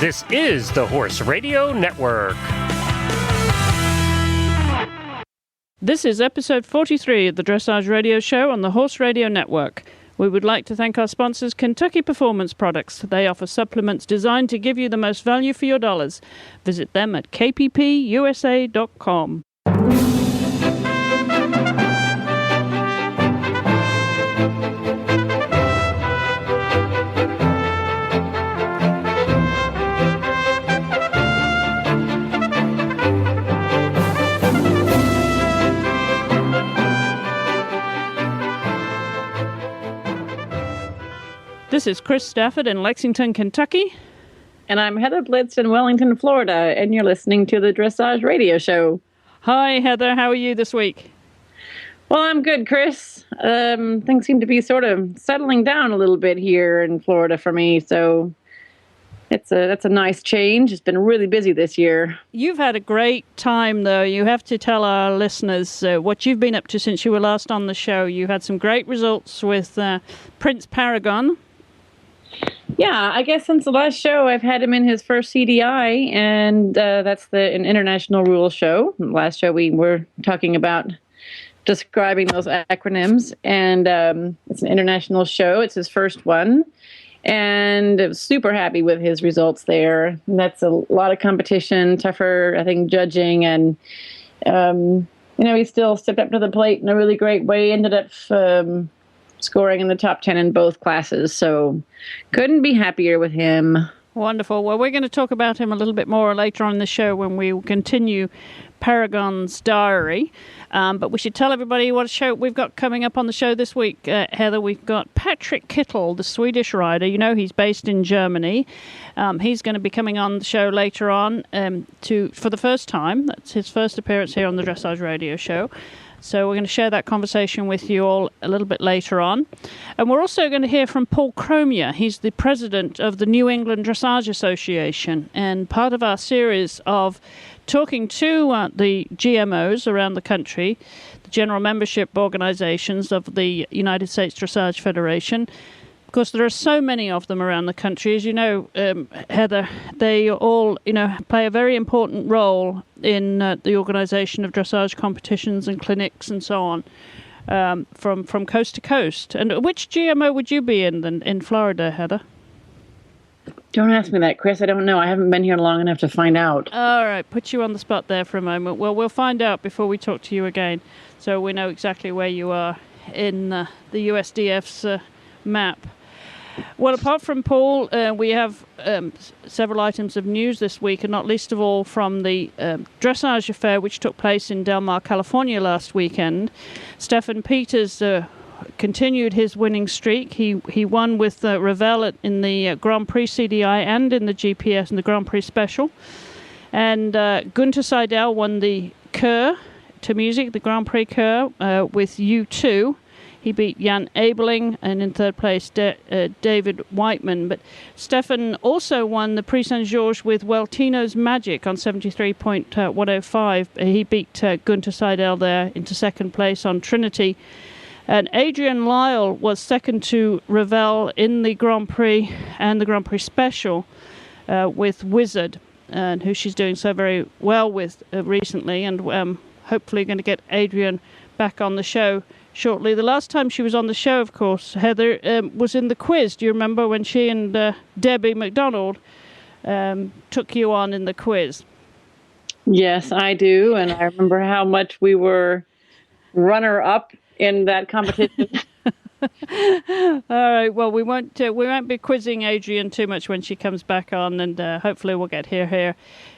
This is the Horse Radio Network. This is episode 43 of the Dressage Radio Show on the Horse Radio Network. We would like to thank our sponsors, Kentucky Performance Products. They offer supplements designed to give you the most value for your dollars. Visit them at kppusa.com. This is Chris Stafford in Lexington, Kentucky. And I'm Heather Blitz in Wellington, Florida, and you're listening to the Dressage Radio Show. Hi, Heather. How are you this week? Well, I'm good, Chris. Things seem to be sort of settling down a little bit here in Florida for me, so that's a nice change. It's been really busy this year. You've had a great time, though. You have to tell our listeners what you've been up to since you were last on the show. You had some great results with Prince Paragon. Yeah, I guess since the last show, I've had him in his first CDI, and that's an international rules show. Last show, we were talking about describing those acronyms, and it's an international show. It's his first one, and I was super happy with his results there. And that's a lot of competition, tougher, I think, judging, and he still stepped up to the plate in a really great way. Ended up scoring in the top 10 in both classes, so couldn't be happier with him. Wonderful. Well, we're going to talk about him a little bit more later on in the show when we continue Paragon's diary. But we should tell everybody what show we've got coming up on the show this week. Heather, we've got Patrik Kittel, the Swedish rider. You know, he's based in Germany. He's going to be coming on the show later on for the first time. That's his first appearance here on the Dressage Radio Show. So we're going to share that conversation with you all a little bit later on. And we're also going to hear from Paul Cormier. He's the president of the New England Dressage Association. And part of our series of talking to the GMOs around the country, the general membership organizations of the United States Dressage Federation. Of course, there are so many of them around the country. As you know, Heather, they all, play a very important role in the organization of dressage competitions and clinics and so on, from coast to coast. And which GMO would you be in Florida, Heather? Don't ask me that, Chris. I don't know. I haven't been here long enough to find out. All right, put you on the spot there for a moment. Well, we'll find out before we talk to you again, so we know exactly where you are in the USDF's map. Well, apart from Paul, we have several items of news this week, and not least of all from the dressage affair which took place in Del Mar, California last weekend. Stefan Peters continued his winning streak. He won with Ravel in the Grand Prix CDI and in the GPS and the Grand Prix Special. And Gunther Seidel won the Kerr to music, the Grand Prix Kerr, with U2. He beat Jan Ebeling, and in third place, David Whiteman. But Stefan also won the Prix Saint-Georges with Weltino's Magic on 73.105. He beat Gunther Seidel there into second place on Trinity. And Adrian Lyle was second to Ravel in the Grand Prix and the Grand Prix Special with Wizard, and who she's doing so very well with recently, and hopefully going to get Adrian back on the show shortly. The last time she was on the show, of course, Heather, was in the quiz. Do you remember when she and Debbie McDonald took you on in the quiz? Yes, I do, and I remember how much we were runner-up in that competition. All right. Well, we won't be quizzing Adrian too much when she comes back on, and hopefully we'll get her here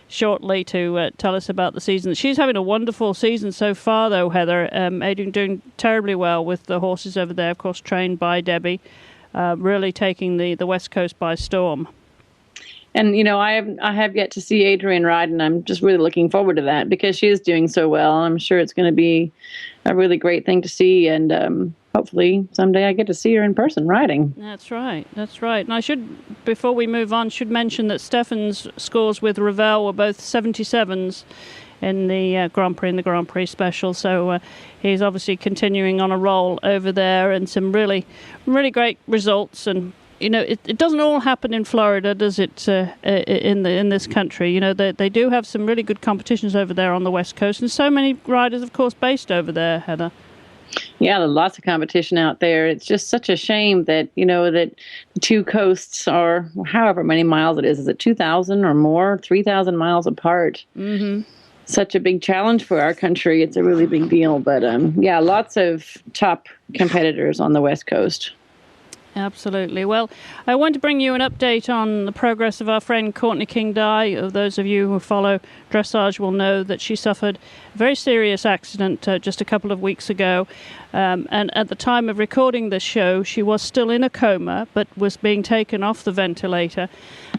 shortly to tell us about the season. She's having a wonderful season so far, though, Heather. Adrian doing terribly well with the horses over there, of course, trained by Debbie, really taking the West Coast by storm. And, I have yet to see Adrian ride, and I'm just really looking forward to that because she is doing so well. I'm sure it's going to be a really great thing to see, and hopefully someday I get to see her in person riding. That's right. And I should, before we move on, mention that Stefan's scores with Ravel were both 77s in the Grand Prix and the Grand Prix Special. So he's obviously continuing on a roll over there, and some really, really great results, and it doesn't all happen in Florida, does it? In this country, they do have some really good competitions over there on the West Coast, and so many riders, of course, based over there, Heather. Yeah, there's lots of competition out there. It's just such a shame that, that the two coasts are however many miles it is. Is it 2,000 or more, 3,000 miles apart? Mm-hmm. Such a big challenge for our country. It's a really big deal. But lots of top competitors on the West Coast. Absolutely. Well, I want to bring you an update on the progress of our friend Courtney King-Dye. Those of you who follow dressage will know that she suffered a very serious accident just a couple of weeks ago. And at the time of recording this show, she was still in a coma, but was being taken off the ventilator.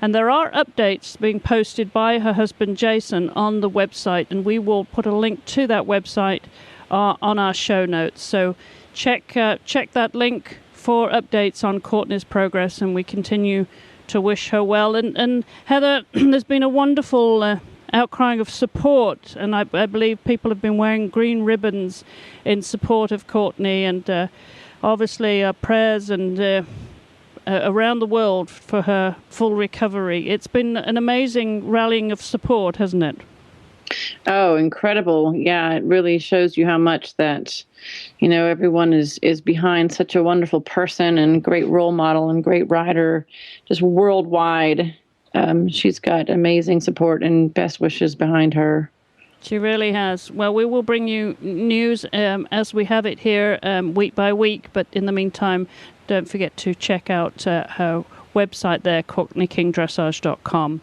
And there are updates being posted by her husband, Jason, on the website. And we will put a link to that website on our show notes. So check that link for updates on Courtney's progress, and we continue to wish her well. And Heather, there's been a wonderful outcrying of support, and I believe people have been wearing green ribbons in support of Courtney, and obviously prayers and around the world for her full recovery. It's been an amazing rallying of support, hasn't it? Oh, incredible. Yeah, it really shows you how much that, everyone is behind such a wonderful person and great role model and great rider, just worldwide. She's got amazing support and best wishes behind her. She really has. Well, we will bring you news as we have it here week by week. But in the meantime, don't forget to check out her website there, CourtneyKingDressage.com.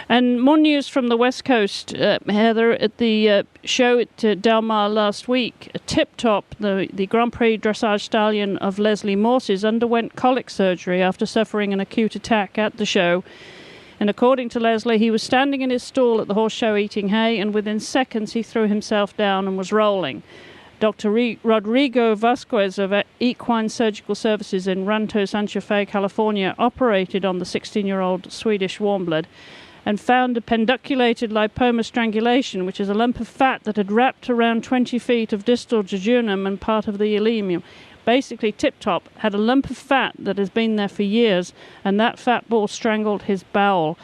And more news from the West Coast, Heather. At the show at Del Mar last week, Tip Top, the Grand Prix dressage stallion of Leslie Morses, underwent colic surgery after suffering an acute attack at the show. And according to Leslie, he was standing in his stall at the horse show eating hay, and within seconds he threw himself down and was rolling. Dr. Rodrigo Vasquez of Equine Surgical Services in Rancho Santa Fe, California, operated on the 16-year-old Swedish warmblood and found a pedunculated lipoma strangulation, which is a lump of fat that had wrapped around 20 feet of distal jejunum and part of the ileum. Basically, Tip Top had a lump of fat that has been there for years, and that fat ball strangled his bowel.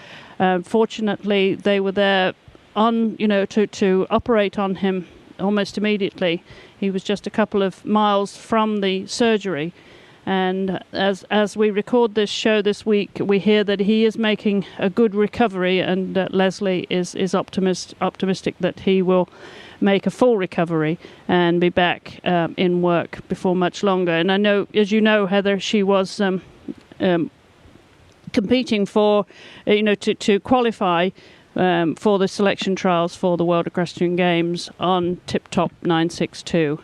Fortunately, they were there to operate on him almost immediately. He was just a couple of miles from the surgery. And as we record this show this week, we hear that he is making a good recovery, and Leslie is optimistic that he will make a full recovery and be back in work before much longer. And I know, as you know, Heather, she was competing for, to qualify for the selection trials for the World Equestrian Games on Tip Top 962.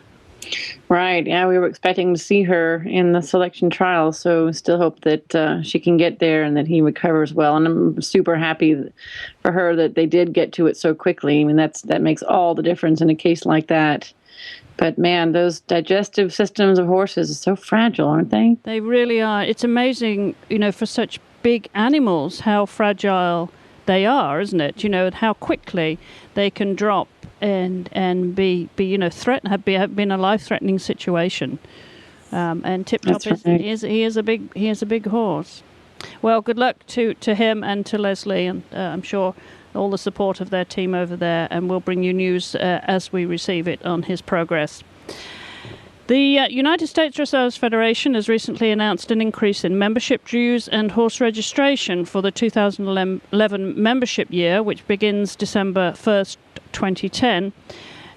Right. Yeah, we were expecting to see her in the selection trials, so still hope that she can get there and that he recovers well. And I'm super happy for her that they did get to it so quickly. I mean, that makes all the difference in a case like that. But man, those digestive systems of horses are so fragile, aren't they? They really are. It's amazing, for such big animals, how fragile they are, isn't it? And how quickly they can drop and be threatened, have been a life-threatening situation. And Tip Top is a big horse. Well, good luck to him and to Leslie, and I'm sure all the support of their team over there, and we'll bring you news as we receive it on his progress. The United States Dressage Federation has recently announced an increase in membership dues and horse registration for the 2011 membership year, which begins December 1st, 2010.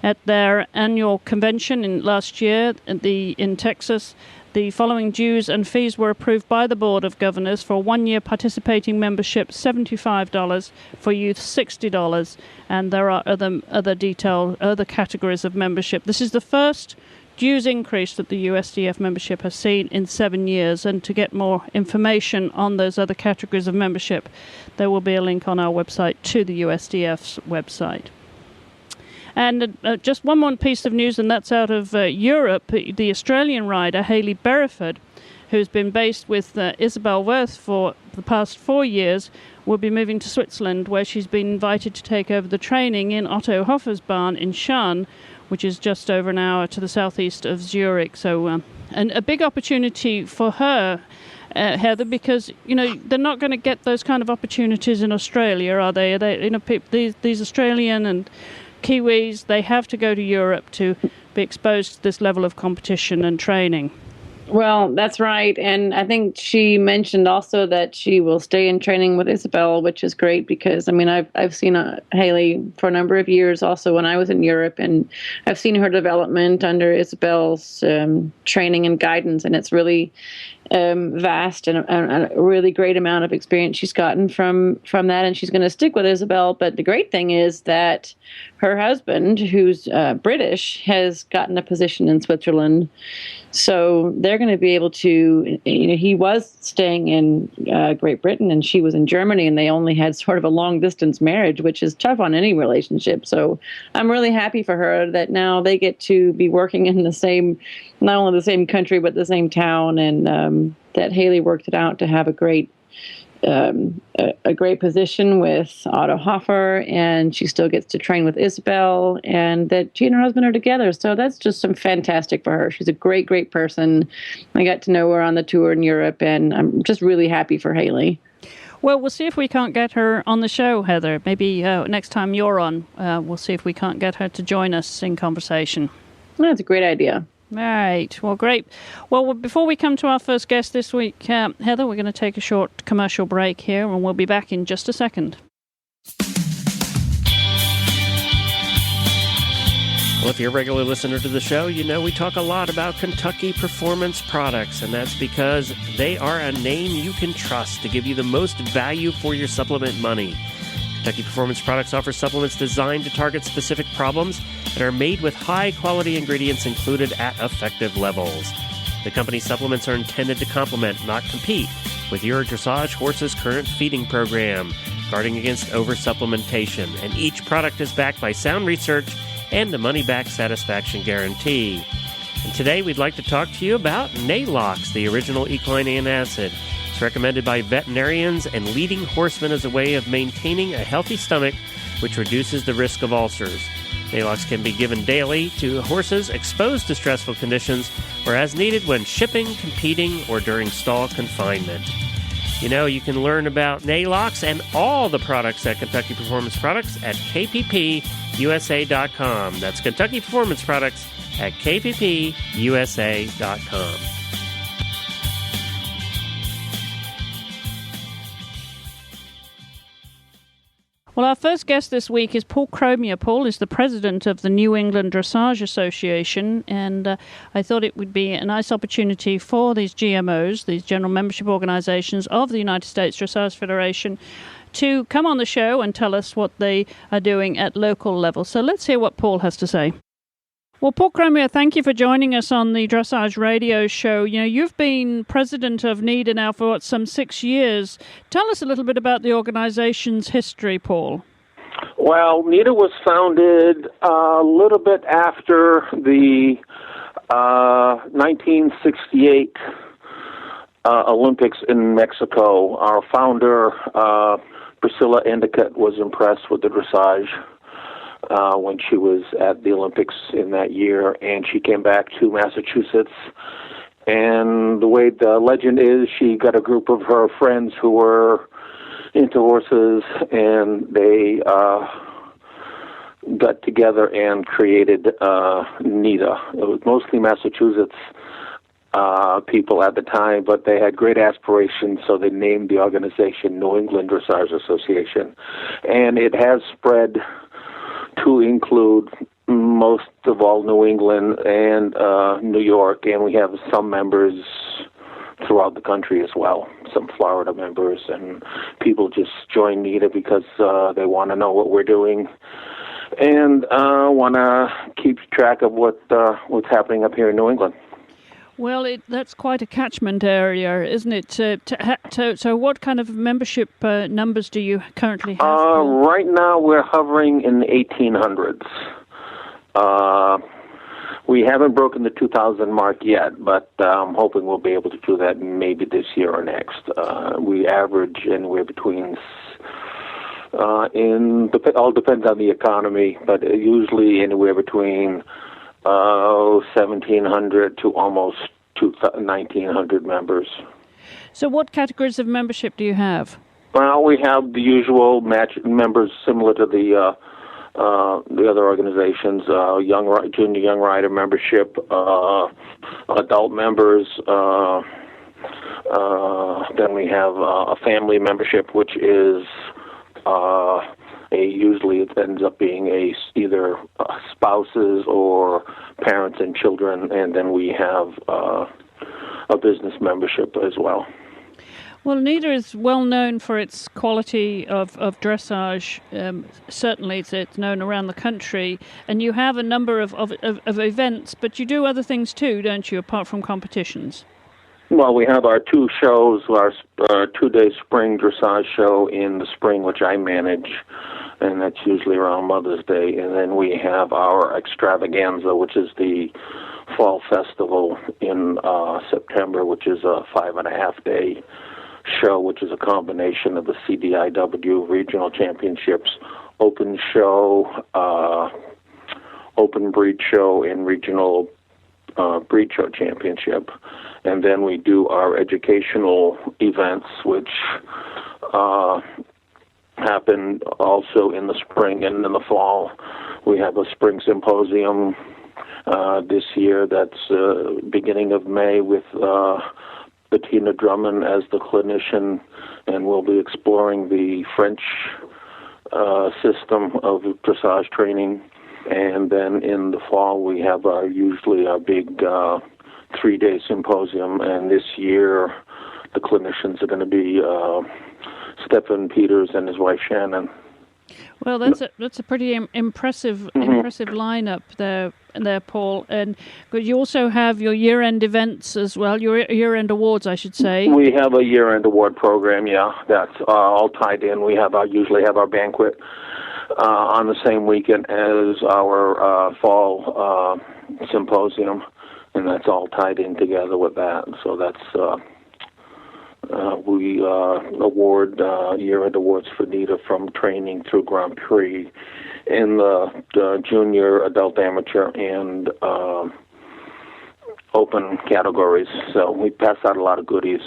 At their annual convention last year in Texas, the following dues and fees were approved by the Board of Governors: for 1 year participating membership, $75, for youth, $60, and there are other categories of membership. This is the first dues increase that the USDF membership has seen in 7 years, and to get more information on those other categories of membership, there will be a link on our website to the USDF's website. And just one more piece of news, and that's out of Europe. The Australian rider Hayley Bereford, who's been based with Isabel Worth for the past 4 years, will be moving to Switzerland, where she's been invited to take over the training in Otto Hoffer's barn in Schaan, which is just over an hour to the southeast of Zurich. So and a big opportunity for her Heather, because they're not going to get those kind of opportunities in Australia, are they? Are they these Australian and Kiwis, they have to go to Europe to be exposed to this level of competition and training. Well, that's right. And I think she mentioned also that she will stay in training with Isabel, which is great because, I've seen Haley for a number of years also when I was in Europe, and I've seen her development under Isabel's training and guidance, and it's really vast and a really great amount of experience she's gotten from that, and she's going to stick with Isabel. But the great thing is that her husband, who's British, has gotten a position in Switzerland. So they're going to be able to, he was staying in Great Britain and she was in Germany, and they only had sort of a long distance marriage, which is tough on any relationship. So I'm really happy for her that now they get to be working in the same, not only the same country, but the same town. And that Haley worked it out to have a great position with Otto Hoffer, and she still gets to train with Isabel, and that she and her husband are together. So that's just some fantastic for her. She's a great, great person. I got to know her on the tour in Europe, and I'm just really happy for Haley. Well, we'll see if we can't get her on the show, Heather. Maybe next time you're on, we'll see if we can't get her to join us in conversation. That's a great idea. All right. Well, great. Well, before we come to our first guest this week, Heather, we're going to take a short commercial break here, and we'll be back in just a second. Well, if you're a regular listener to the show, you know we talk a lot about Kentucky Performance Products, and that's because they are a name you can trust to give you the most value for your supplement money. Kentucky Performance Products offers supplements designed to target specific problems and are made with high-quality ingredients included at effective levels. The company's supplements are intended to complement, not compete, with your dressage horse's current feeding program, guarding against oversupplementation, and each product is backed by sound research and a money-back satisfaction guarantee. And today we'd like to talk to you about Nalox, the original equine antacid. It's recommended by veterinarians and leading horsemen as a way of maintaining a healthy stomach, which reduces the risk of ulcers. Nalox can be given daily to horses exposed to stressful conditions or as needed when shipping, competing, or during stall confinement. You can learn about Nalox and all the products at Kentucky Performance Products at kppusa.com. That's Kentucky Performance Products at kppusa.com. Well, our first guest this week is Paul Cormier. Paul is the president of the New England Dressage Association, and I thought it would be a nice opportunity for these GMOs, these general membership organizations of the United States Dressage Federation, to come on the show and tell us what they are doing at local level. So let's hear what Paul has to say. Well, Paul Cormier, thank you for joining us on the Dressage Radio Show. You've been president of NEDA now for, some 6 years. Tell us a little bit about the organization's history, Paul. Well, NEDA was founded a little bit after the 1968 Olympics in Mexico. Our founder, Priscilla Endicott, was impressed with the dressage when she was at the Olympics in that year, and she came back to Massachusetts. And the way the legend is, she got a group of her friends who were into horses, and they got together and created NEDA. It was mostly Massachusetts people at the time, but they had great aspirations, so they named the organization New England Dressage Association. And it has spread to include most of all New England and New York, and we have some members throughout the country as well, some Florida members, and people just join NEDA because they want to know what we're doing and want to keep track of what's happening up here in New England. Well, that's quite a catchment area, isn't it? So what kind of membership numbers do you currently have? Right now we're hovering in the 1800s. We haven't broken the 2,000 mark yet, but I'm hoping we'll be able to do that maybe this year or next. We average anywhere between, all depends on the economy, but usually anywhere between 1,700 to almost 1,900 members. So what categories of membership do you have? Well, we have the usual match members similar to the other organizations, junior young rider membership, adult members. Then we have a family membership, which is usually it ends up being either spouses or parents and children, and then we have a business membership as well. Well, NIDA is well known for its quality of dressage. Certainly, it's known around the country. And you have a number of events, but you do other things too, don't you, apart from competitions? Well, we have our two shows, our 2-day spring dressage show in the spring, which I manage, and that's usually around Mother's Day. And then we have our extravaganza, which is the fall festival in September, which is a 5.5-day show, which is a combination of the CDIW regional championships, open show, open breed show, and regional breed show championship. And then we do our educational events, which happen also in the spring and in the fall. We have a spring symposium this year that's beginning of May with Bettina Drummond as the clinician, and we'll be exploring the French system of dressage training. And then in the fall, we have usually our big 3-day symposium, and this year the clinicians are going to be Stephen Peters and his wife Shannon. Well, that's a pretty impressive lineup there, Paul. And but you also have your year-end events as well, your year-end awards, I should say. We have a year-end award program. Yeah, that's all tied in. We have usually have our banquet on the same weekend as our fall symposium, and that's all tied in together with that. So that's. We award year-end awards for NIDA from training through Grand Prix in the junior, adult, amateur, and open categories. So we pass out a lot of goodies.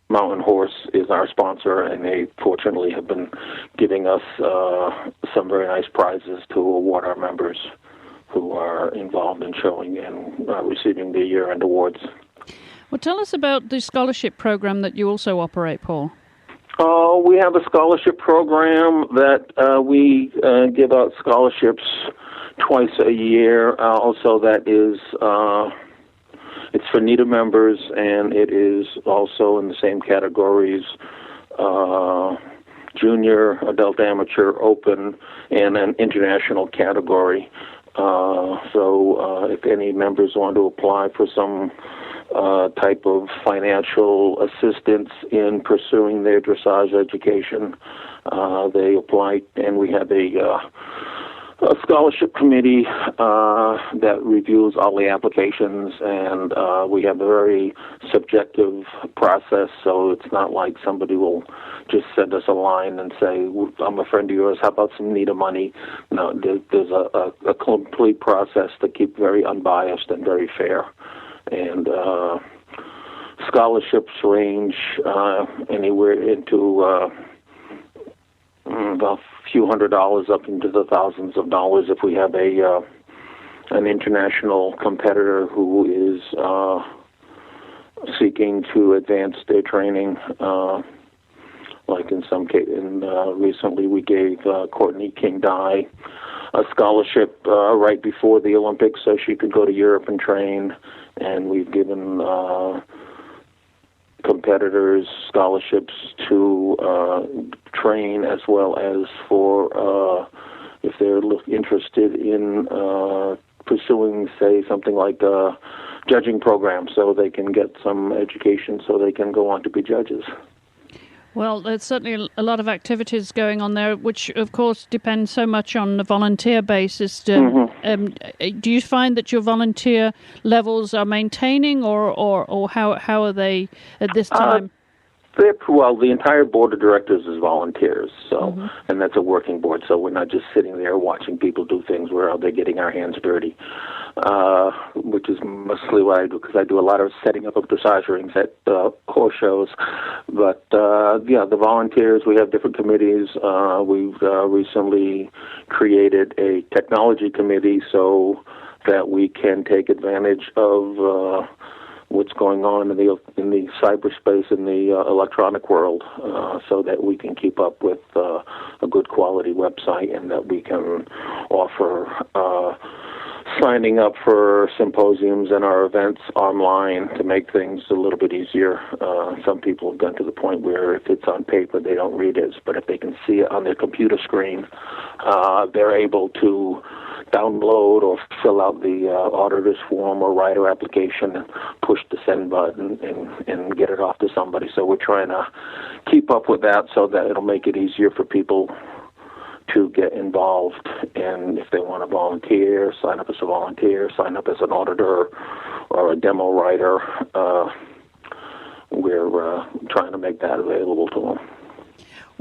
Mountain Horse is our sponsor, and they fortunately have been giving us some very nice prizes to award our members who are involved in showing and receiving the year-end awards. Well, tell us about the scholarship program that you also operate, Paul. We have a scholarship program that we give out scholarships twice a year. Also, that is it's for NIDA members, and it is also in the same categories: junior, adult, amateur, open, and an international category. So, if any members want to apply for some type of financial assistance in pursuing their dressage education, they apply, and we have a scholarship committee that reviews all the applications, and we have a very subjective process, so it's not like somebody will just send us a line and say, I'm a friend of yours, how about some NIDA money? No, there's a complete process to keep very unbiased and very fair. And scholarships range anywhere into about a few $100s up into the thousands of dollars if we have an international competitor who is seeking to advance their training. Like in some case, recently we gave Courtney King-Dye a scholarship right before the Olympics so she could go to Europe and train. And we've given competitors scholarships to train, as well as for if they're interested in pursuing, say, something like a judging program, so they can get some education so they can go on to be judges. Well, there's certainly a lot of activities going on there, which, of course, depends so much on the volunteer basis. Do you find that your volunteer levels are maintaining, or how are they at this time? Well, the entire board of directors is volunteers, so and that's a working board. So we're not just sitting there watching people do things. We're out there getting our hands dirty, which is mostly what I do, because I do a lot of setting up of dressage rings at horse shows. But the volunteers, we have different committees. We've recently created a technology committee so that we can take advantage of what's going on in the cyberspace, in the electronic world, so that we can keep up with a good quality website, and that we can offer signing up for symposiums and our events online to make things a little bit easier. Some people have gotten to the point where if it's on paper, they don't read it, but if they can see it on their computer screen, they're able to download or fill out the auditor's form or writer application and push the send button and get it off to somebody. So we're trying to keep up with that so that it'll make it easier for people to get involved. And if they want to volunteer, sign up as a volunteer, sign up as an auditor or a demo writer, we're trying to make that available to them.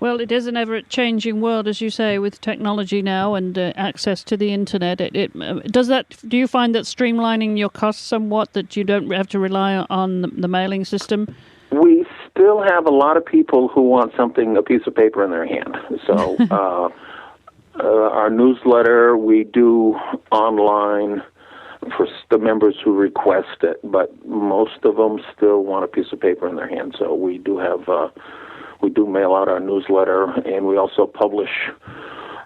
Well, it is an ever-changing world, as you say, with technology now and access to the internet. Do you find that streamlining your costs somewhat, that you don't have to rely on the mailing system? We still have a lot of people who want a piece of paper in their hand. So our newsletter we do online for the members who request it, but most of them still want a piece of paper in their hand. So we do mail out our newsletter, and we also publish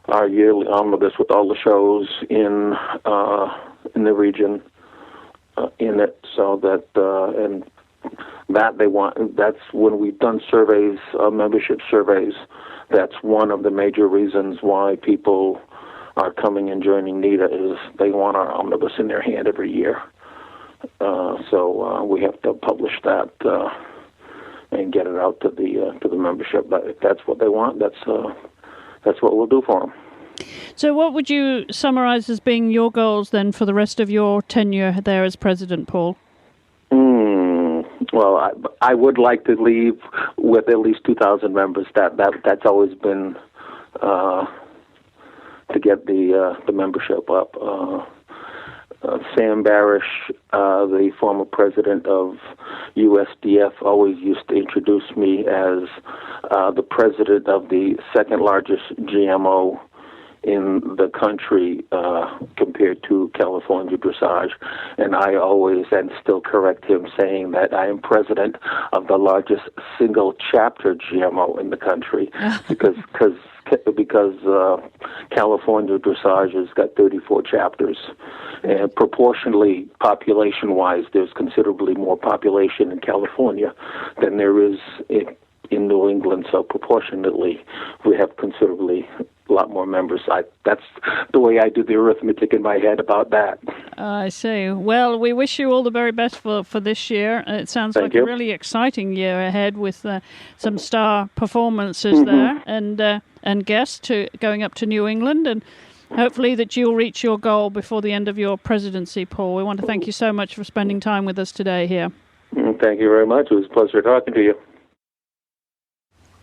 our yearly omnibus with all the shows in the region in it, so that and that they want. That's when we've done surveys, membership surveys. That's one of the major reasons why people are coming and joining NITA, is they want our omnibus in their hand every year. So we have to publish that and get it out to the membership. But if that's what they want, that's what we'll do for them. So what would you summarize as being your goals then for the rest of your tenure there as president, Paul? Well, I would like to leave with at least 2,000 members. That's always been to get the membership up. Sam Barish, the former president of USDF, always used to introduce me as the president of the second largest GMO in the country compared to California Dressage. And I always and still correct him, saying that I am president of the largest single chapter GMO in the country because California Dressage has got 34 chapters. And proportionally, population-wise, there's considerably more population in California than there is in New England. So proportionately, we have considerably a lot more members. That's the way I do the arithmetic in my head about that. I see. Well, we wish you all the very best for this year. It sounds like a really exciting year ahead with some star performances there and guests going up to New England, and hopefully that you'll reach your goal before the end of your presidency, Paul. We want to thank you so much for spending time with us today here. Thank you very much. It was a pleasure talking to you.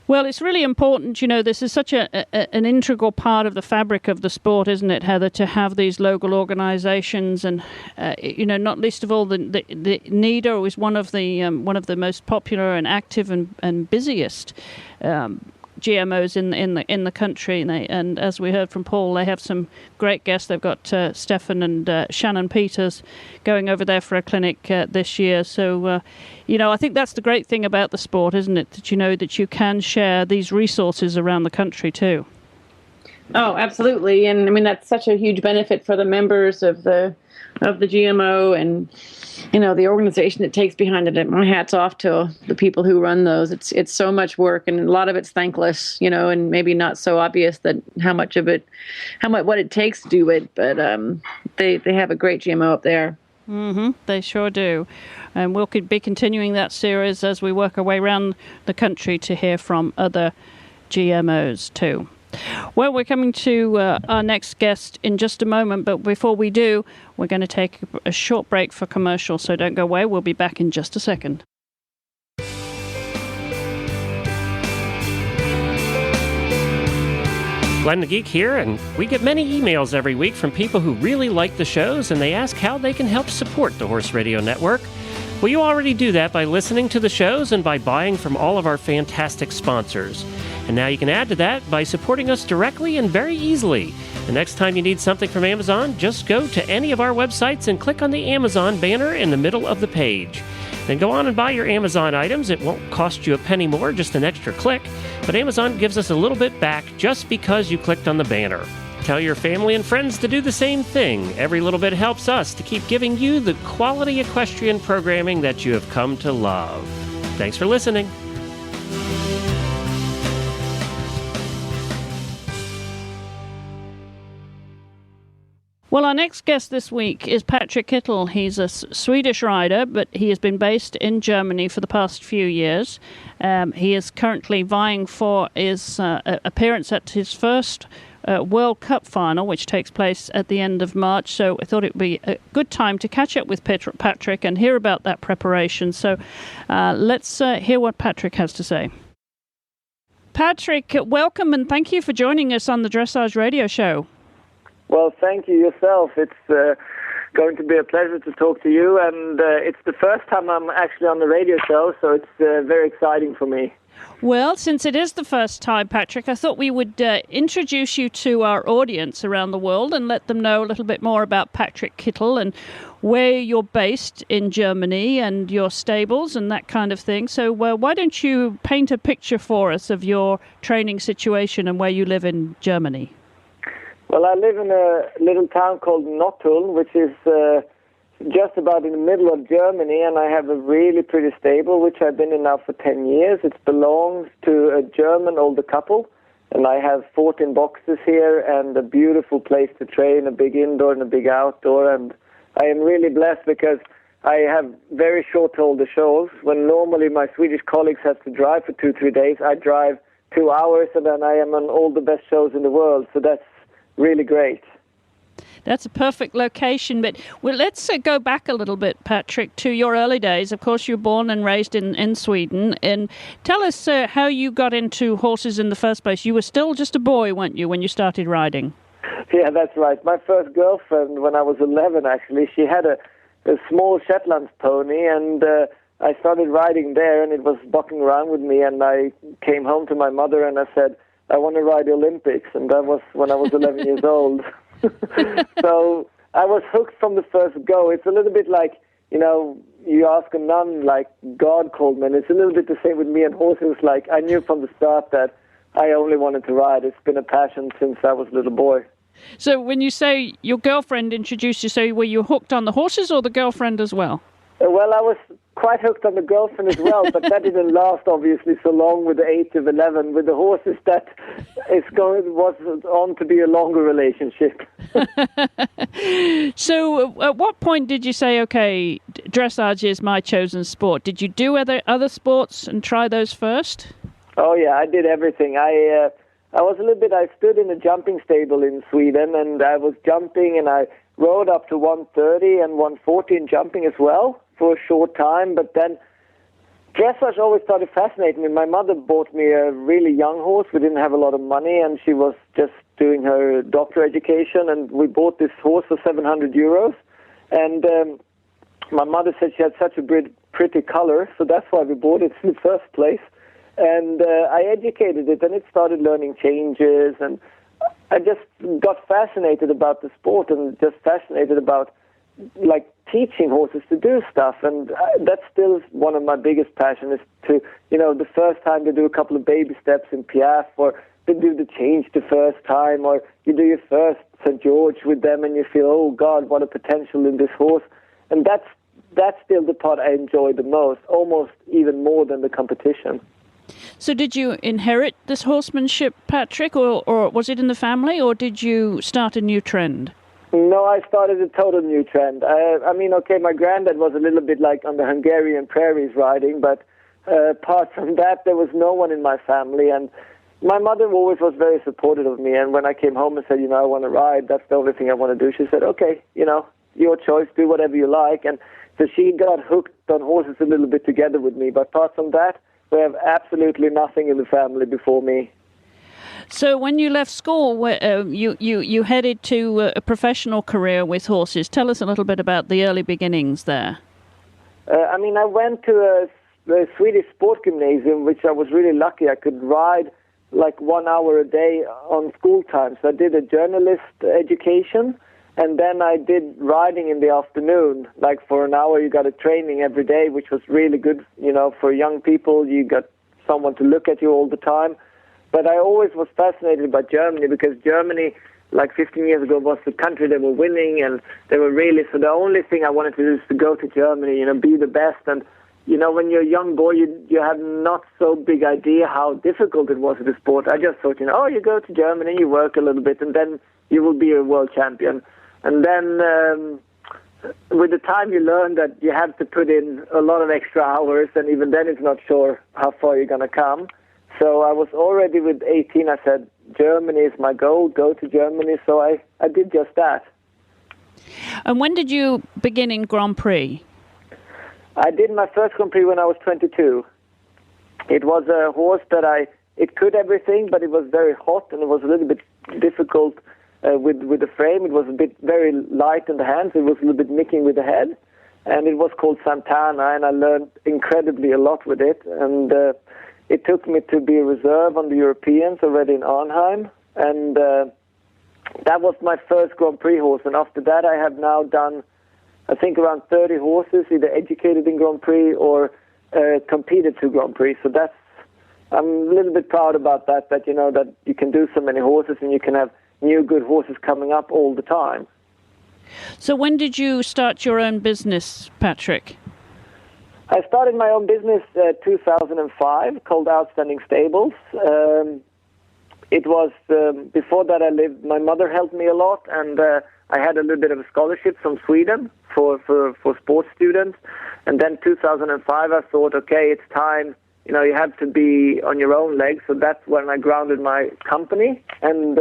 Well, it's really important, this is such an integral part of the fabric of the sport, isn't it, Heather, to have these local organisations, and not least of all the NIDA is one of the most popular and active and busiest GMOs in the country, and as we heard from Paul, they have some great guests. They've got Stefan and Shannon Peters going over there for a clinic this year. So, I think that's the great thing about the sport, isn't it? That that you can share these resources around the country too. Oh, absolutely, and I mean that's such a huge benefit for the members of the GMO and the organization that takes behind it. My hat's off to the people who run those. It's so much work, and a lot of it's thankless, and maybe not so obvious that what it takes to do it. But they have a great GMO up there. They sure do, and we'll be continuing that series as we work our way around the country to hear from other GMOs too. Well, we're coming to our next guest in just a moment, but before we do, we're going to take a short break for commercial, so don't go away. We'll be back in just a second. Glenn the Geek here, and we get many emails every week from people who really like the shows, and they ask how they can help support the Horse Radio Network. Well, you already do that by listening to the shows and by buying from all of our fantastic sponsors. And now you can add to that by supporting us directly and very easily. The next time you need something from Amazon, just go to any of our websites and click on the Amazon banner in the middle of the page. Then go on and buy your Amazon items. It won't cost you a penny more, just an extra click. But Amazon gives us a little bit back just because you clicked on the banner. Tell your family and friends to do the same thing. Every little bit helps us to keep giving you the quality equestrian programming that you have come to love. Thanks for listening. Well, our next guest this week is Patrik Kittel. He's a Swedish rider, but he has been based in Germany for the past few years. He is currently vying for his appearance at his first World Cup final, which takes place at the end of March. So I thought it would be a good time to catch up with Patrik and hear about that preparation. So let's hear what Patrik has to say. Patrik, welcome and thank you for joining us on the Dressage Radio Show. Well, thank you yourself. It's going to be a pleasure to talk to you, and it's the first time I'm actually on the radio show, so it's very exciting for me. Well, since it is the first time, Patrik, I thought we would introduce you to our audience around the world and let them know a little bit more about Patrik Kittel and where you're based in Germany and your stables and that kind of thing. So why don't you paint a picture for us of your training situation and where you live in Germany? Well, I live in a little town called Notteln, which is just about in the middle of Germany, and I have a really pretty stable, which I've been in now for 10 years. It belongs to a German older couple, and I have 14 boxes here and a beautiful place to train, a big indoor and a big outdoor, and I am really blessed because I have very short older shows. When normally my Swedish colleagues have to drive for 2-3 days, I drive 2 hours, and then I am on all the best shows in the world, so that's really great. That's a perfect location. But let's go back a little bit, Patrik, to your early days. Of course, you were born and raised in Sweden. And tell us how you got into horses in the first place. You were still just a boy, weren't you, when you started riding? Yeah, that's right. My first girlfriend, when I was 11, actually, she had a small Shetland pony, and I started riding there, and it was bucking around with me, and I came home to my mother, and I said, I want to ride the Olympics, and that was when I was 11 years old. So I was hooked from the first go. It's a little bit like, you ask a nun, like God called me, and it's a little bit the same with me and horses. Like, I knew from the start that I only wanted to ride. It's been a passion since I was a little boy. So when you say your girlfriend introduced you, so were you hooked on the horses or the girlfriend as well? Well, I was quite hooked on the girlfriend as well, but that didn't last, obviously, so long with the age of 11. With the horses, that was on to be a longer relationship. So at what point did you say, okay, dressage is my chosen sport? Did you do other sports and try those first? Oh, yeah, I did everything. I was a little bit, I stood in a jumping stable in Sweden, and I was jumping, and I rode up to 130 and 140 in jumping as well for a short time, but then dressage always started fascinating me. My mother bought me a really young horse. We didn't have a lot of money, and she was just doing her doctor education, and we bought this horse for 700 euros. And my mother said she had such a pretty color, so that's why we bought it in the first place. And I educated it, and it started learning changes, and I just got fascinated about the sport and just fascinated about teaching horses to do stuff, and that's still one of my biggest passions, is to, the first time they do a couple of baby steps in Piaffe, or they do the change the first time, or you do your first St. George with them and you feel, oh God, what a potential in this horse. And that's still the part I enjoy the most, almost even more than the competition. So did you inherit this horsemanship, Patrik, or was it in the family, or did you start a new trend? No, I started a total new trend. My granddad was a little bit like on the Hungarian prairies riding, but apart from that, there was no one in my family. And my mother always was very supportive of me. And when I came home and said, I want to ride, that's the only thing I want to do, she said, okay, your choice, do whatever you like. And so she got hooked on horses a little bit together with me. But apart from that, we have absolutely nothing in the family before me. So when you left school, you headed to a professional career with horses. Tell us a little bit about the early beginnings there. I went to a Swedish sport gymnasium, which I was really lucky. I could ride like 1 hour a day on school time. So I did a journalist education, and then I did riding in the afternoon. Like for an hour, you got a training every day, which was really good. For young people, you got someone to look at you all the time. But I always was fascinated by Germany, because Germany, like 15 years ago, was the country that were winning, and they were really, so the only thing I wanted to do is to go to Germany, be the best. And, when you're a young boy, you have not so big idea how difficult it was in the sport. I just thought, you go to Germany, you work a little bit, and then you will be a world champion. And then with the time you learn that you have to put in a lot of extra hours, and even then it's not sure how far you're going to come. So I was already with 18, I said, Germany is my goal, go to Germany. So I did just that. And when did you begin in Grand Prix? I did my first Grand Prix when I was 22. It was a horse that it could everything, but it was very hot, and it was a little bit difficult with the frame. It was very light in the hands. It was a little bit nicking with the head. And it was called Santana, and I learned incredibly a lot with it. And it took me to be a reserve on the Europeans already in Arnhem, and that was my first Grand Prix horse. And after that, I have now done, I think, around 30 horses, either educated in Grand Prix or competed to Grand Prix. So I'm a little bit proud about that that you can do so many horses, and you can have new good horses coming up all the time. So when did you start your own business, Patrik? I started my own business 2005 called Outstanding Stables. It was, before that I my mother helped me a lot, and I had a little bit of a scholarship from Sweden for sports students. And then 2005 I thought, okay, it's time, you have to be on your own legs. So that's when I grounded my company. And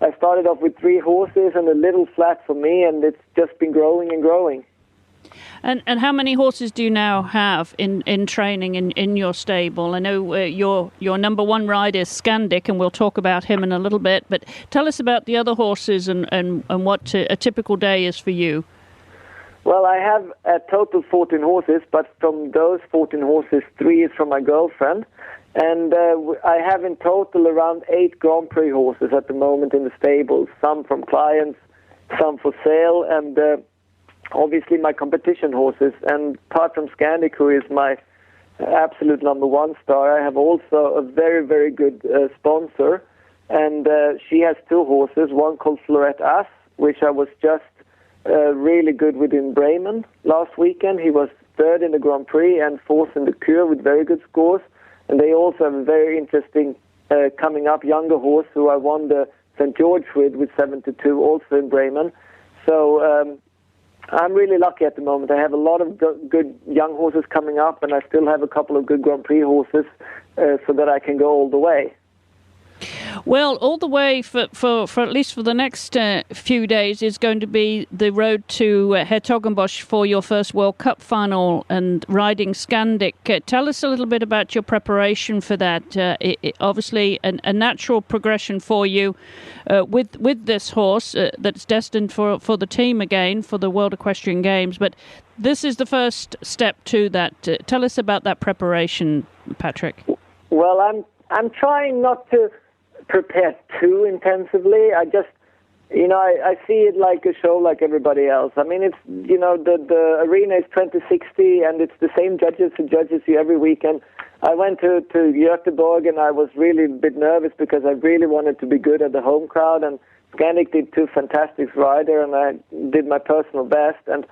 I started off with 3 horses and a little flat for me, and it's just been growing and growing. And how many horses do you now have in training in your stable? I know your number one rider is Scandic, and we'll talk about him in a little bit. But tell us about the other horses and what a typical day is for you. Well, I have a total 14 horses, but from those 14 horses, 3 is from my girlfriend. And I have in total around 8 Grand Prix horses at the moment in the stables, some from clients, some for sale, and obviously my competition horses. And apart from Scandic, who is my absolute number one star, I have also a very, very good sponsor. And she has 2 horses, one called Florette Ass, which I was just really good with in Bremen last weekend. He was 3rd in the Grand Prix and 4th in the Cure with very good scores. And they also have a very interesting coming up younger horse who I won the St. George with 7-2, also in Bremen. So I'm really lucky at the moment. I have a lot of good young horses coming up, and I still have a couple of good Grand Prix horses so that I can go all the way. Well, all the way for at least for the next few days is going to be the road to Hertogenbosch for your first World Cup final and riding Scandic. Tell us a little bit about your preparation for that. Obviously, a natural progression for you with this horse that's destined for the team again for the World Equestrian Games. But this is the first step to that. Tell us about that preparation, Patrik. Well, I'm trying not to prepare too intensively. I just, I see it like a show like everybody else. I mean, it's, the arena is 2060 and it's the same judges who judges you every weekend. I went to Göteborg and I was really a bit nervous because I really wanted to be good at the home crowd, and Scandic did 2 fantastic riders and I did my personal best. And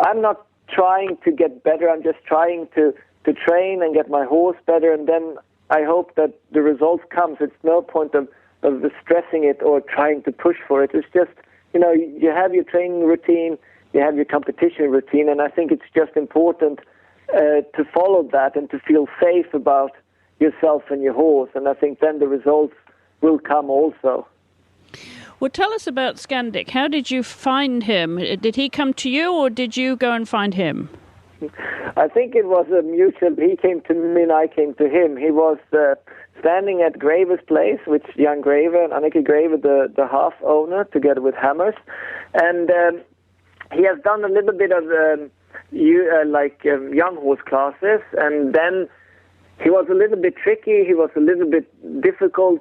I'm not trying to get better. I'm just trying to train and get my horse better, and then I hope that the results comes. It's no point of stressing it or trying to push for it. It's just, you have your training routine, you have your competition routine, and I think it's just important to follow that and to feel safe about yourself and your horse. And I think then the results will come also. Well, tell us about Scandic. How did you find him? Did he come to you or did you go and find him? I think it was a mutual. He came to me and I came to him. He was standing at Graver's place, which Jan Graver and Anneke Graver, the half owner, together with Hammers, and he has done a little bit of young horse classes, and then he was a little bit tricky. He was a little bit difficult.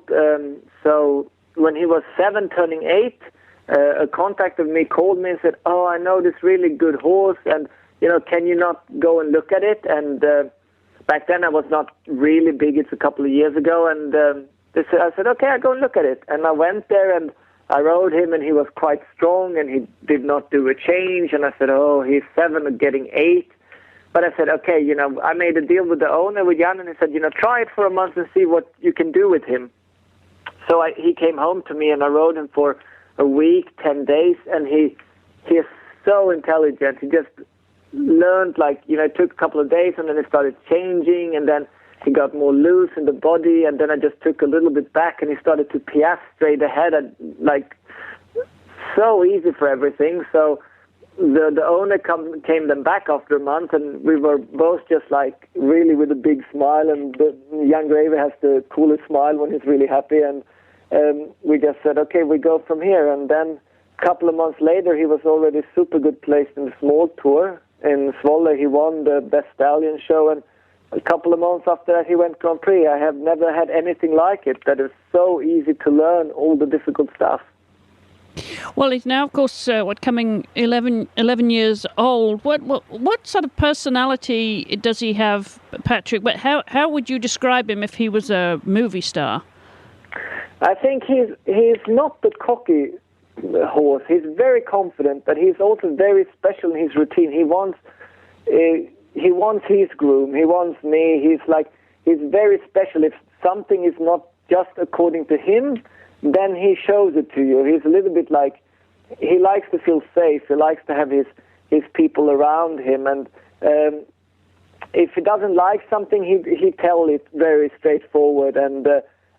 So when he was 7, turning 8, a contact of me called me and said, "Oh, I know this really good horse, and can you not go and look at it?" And back then I was not really big. It's a couple of years ago, and I said, "Okay, I'll go and look at it." And I went there and I rode him, and he was quite strong, and he did not do a change. And I said, "Oh, he's 7 and getting 8." But I said, "Okay, I made a deal with the owner, with Jan, and he said, try it for a month and see what you can do with him." So he came home to me, and I rode him for a week, 10 days, and he is so intelligent. He just learned, it took a couple of days, and then it started changing, and then he got more loose in the body, and then I just took a little bit back, and he started to piaffe straight ahead, so easy for everything. So the owner came then back after a month, and we were both just really with a big smile, and Jan Graver has the coolest smile when he's really happy, and we just said, "Okay, we go from here." And then a couple of months later, he was already super good placed in the small tour in Zwolle. He won the Best Stallion show, and a couple of months after that, he went Grand Prix. I have never had anything like it. That is so easy to learn all the difficult stuff. Well, he's now, of course, coming 11 years old. What sort of personality does he have, Patrik? But how would you describe him if he was a movie star? I think he's not the cocky horse. He's very confident, but he's also very special in his routine. He wants his groom. He wants me. He's very special. If something is not just according to him, then he shows it to you. He's a little bit he likes to feel safe. He likes to have his people around him. And if he doesn't like something, he tell it very straightforward. And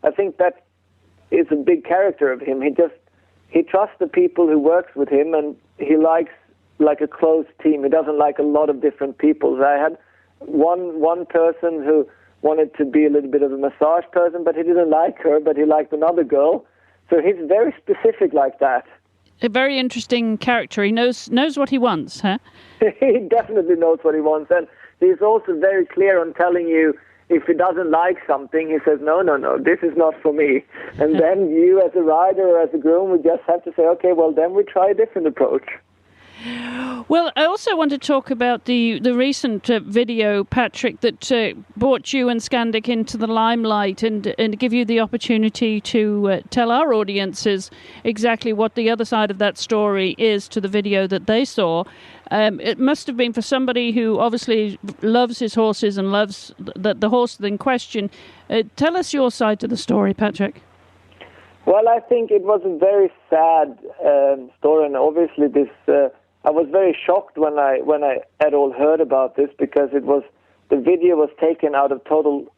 I think that is a big character of him. He trusts the people who works with him, and he likes a close team. He doesn't like a lot of different people. I had one person who wanted to be a little bit of a massage person, but he didn't like her, but he liked another girl. So he's very specific like that. A very interesting character. He knows what he wants, huh? He definitely knows what he wants, and he's also very clear on telling you if he doesn't like something. He says, no, this is not for me. And then you as a rider or as a groom would just have to say, okay, well, then we try a different approach. Well, I also want to talk about the recent video, Patrik, that brought you and Scandic into the limelight and give you the opportunity to tell our audiences exactly what the other side of that story is to the video that they saw. It must have been for somebody who obviously loves his horses and loves the horse in question. Tell us your side to the story, Patrik. Well, I think it was a very sad story, and obviously this... I was very shocked when I at all heard about this, because the video was taken out of total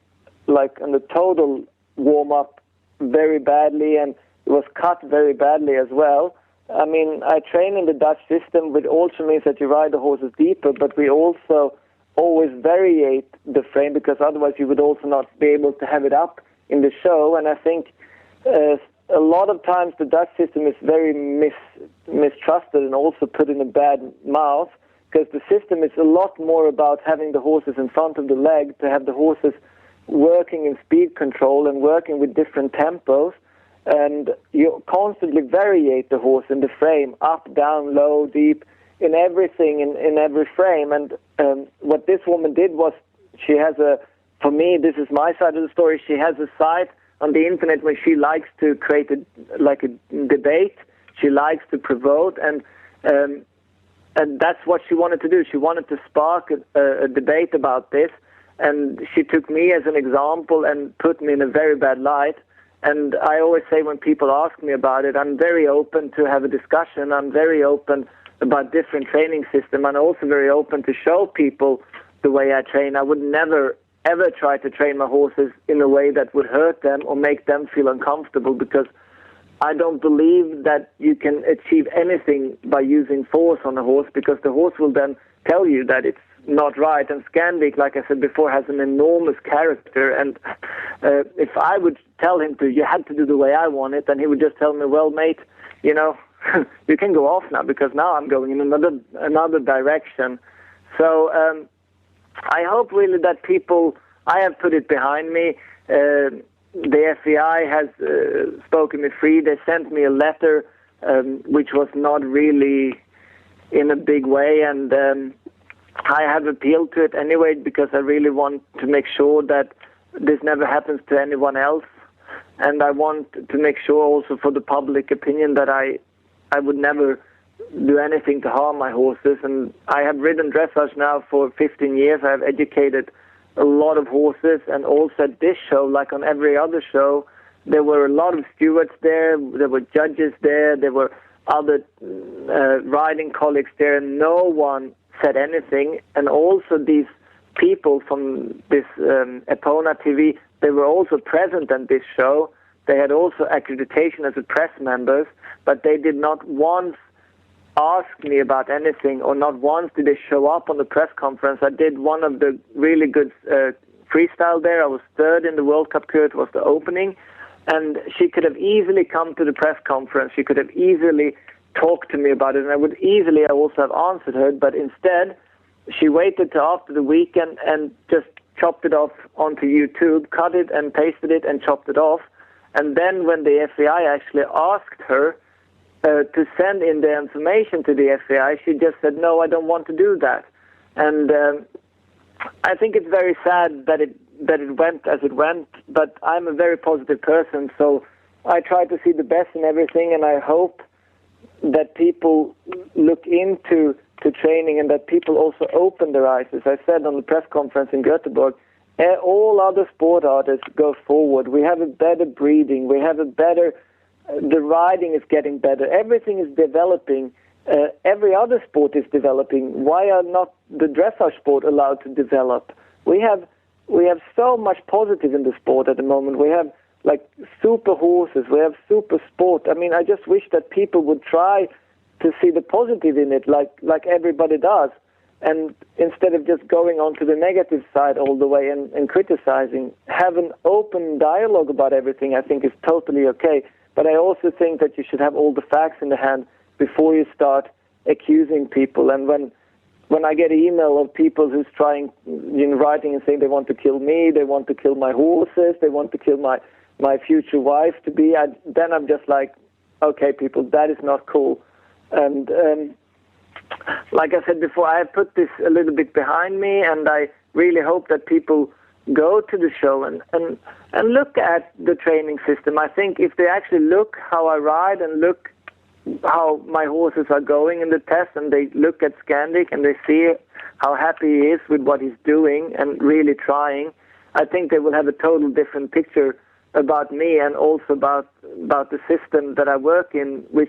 warm up very badly, and it was cut very badly as well. I mean, I train in the Dutch system, which also means that you ride the horses deeper, but we also always variate the frame, because otherwise you would also not be able to have it up in the show. And I think a lot of times the Dutch system is very mistrusted and also put in a bad mouth, because the system is a lot more about having the horses in front of the leg, to have the horses working in speed control and working with different tempos, and you constantly variate the horse in the frame, up, down, low, deep, in everything, in every frame. And what this woman did was, she has for me, this is my side of the story, she has a site on the internet where she likes to create a debate. She likes to provoke, and that's what she wanted to do. She wanted to spark a debate about this, and she took me as an example and put me in a very bad light. And I always say, when people ask me about it, I'm very open to have a discussion. I'm very open about different training system. I'm also very open to show people the way I train. I would never ever try to train my horses in a way that would hurt them or make them feel uncomfortable, because I don't believe that you can achieve anything by using force on a horse, because the horse will then tell you that it's not right. And Scandic, like I said before, has an enormous character. And if I would tell him you had to do the way I want it, then he would just tell me, well, mate, you can go off now, because now I'm going in another direction. So I hope really that I have put it behind me. The FEI has spoken me free. They sent me a letter, which was not really in a big way, and I have appealed to it anyway, because I really want to make sure that this never happens to anyone else. And I want to make sure also for the public opinion that I would never do anything to harm my horses. And I have ridden dressage now for 15 years. I have educated a lot of horses, and also at this show, like on every other show, there were a lot of stewards there, there were judges there were other riding colleagues there, and no one said anything. And also these people from this Epona TV, they were also present at this show. They had also accreditation as a press members, but they did not once ask me about anything, or not once did they show up on the press conference. I did one of the really good freestyle there. I was third in the World Cup tour. It was the opening, and she could have easily come to the press conference. She could have easily talked to me about it, and I would easily also have answered her, but instead she waited till after the weekend and just chopped it off onto YouTube, cut it and pasted it and chopped it off. And then when the FEI actually asked her to send in the information to the FEI, she just said, no, I don't want to do that. And I think it's very sad that it went as it went, but I'm a very positive person, so I try to see the best in everything, and I hope that people look into training, and that people also open their eyes. As I said on the press conference in Göteborg, all other sport artists go forward. We have a better breeding. We have a better... The riding is getting better. Everything is developing. Every other sport is developing. Why are not the dressage sport allowed to develop? We have so much positive in the sport at the moment. We have like super horses. We have super sport. I mean, I just wish that people would try to see the positive in it, like everybody does, and instead of just going on to the negative side all the way and criticizing, have an open dialogue about everything. I think is totally okay. But I also think that you should have all the facts in the hand before you start accusing people. And when I get an email of people who's trying, writing and saying they want to kill me, they want to kill my horses, they want to kill my future wife to be, then I'm just like, okay, people, that is not cool. And like I said before, I have put this a little bit behind me, and I really hope that people go to the show and look at the training system. I think if they actually look how I ride and look how my horses are going in the test, and they look at Scandic and they see how happy he is with what he's doing and really trying, I think they will have a total different picture about me, and also about the system that I work in, which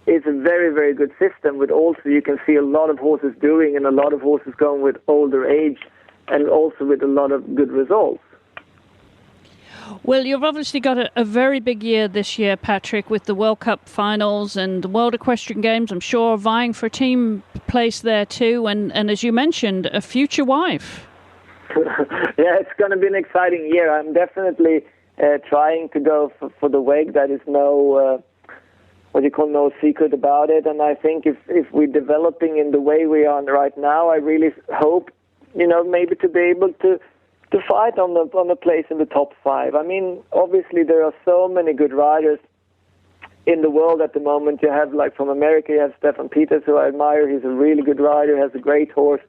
is a very, very good system, with also you can see a lot of horses doing, and a lot of horses going with older age, and also with a lot of good results. Well, you've obviously got a very big year this year, Patrik, with the World Cup finals and the World Equestrian Games, I'm sure, vying for a team place there too, and as you mentioned, a future wife. Yeah, it's going to be an exciting year. I'm definitely trying to go for the WEG. That is no secret about it. And I think if we're developing in the way we are right now, I really hope, maybe to be able to fight on the place in the top 5. I mean, obviously there are so many good riders in the world at the moment. You have, like, from America, you have Stefan Peters, who I admire. He's a really good rider, has a great horse.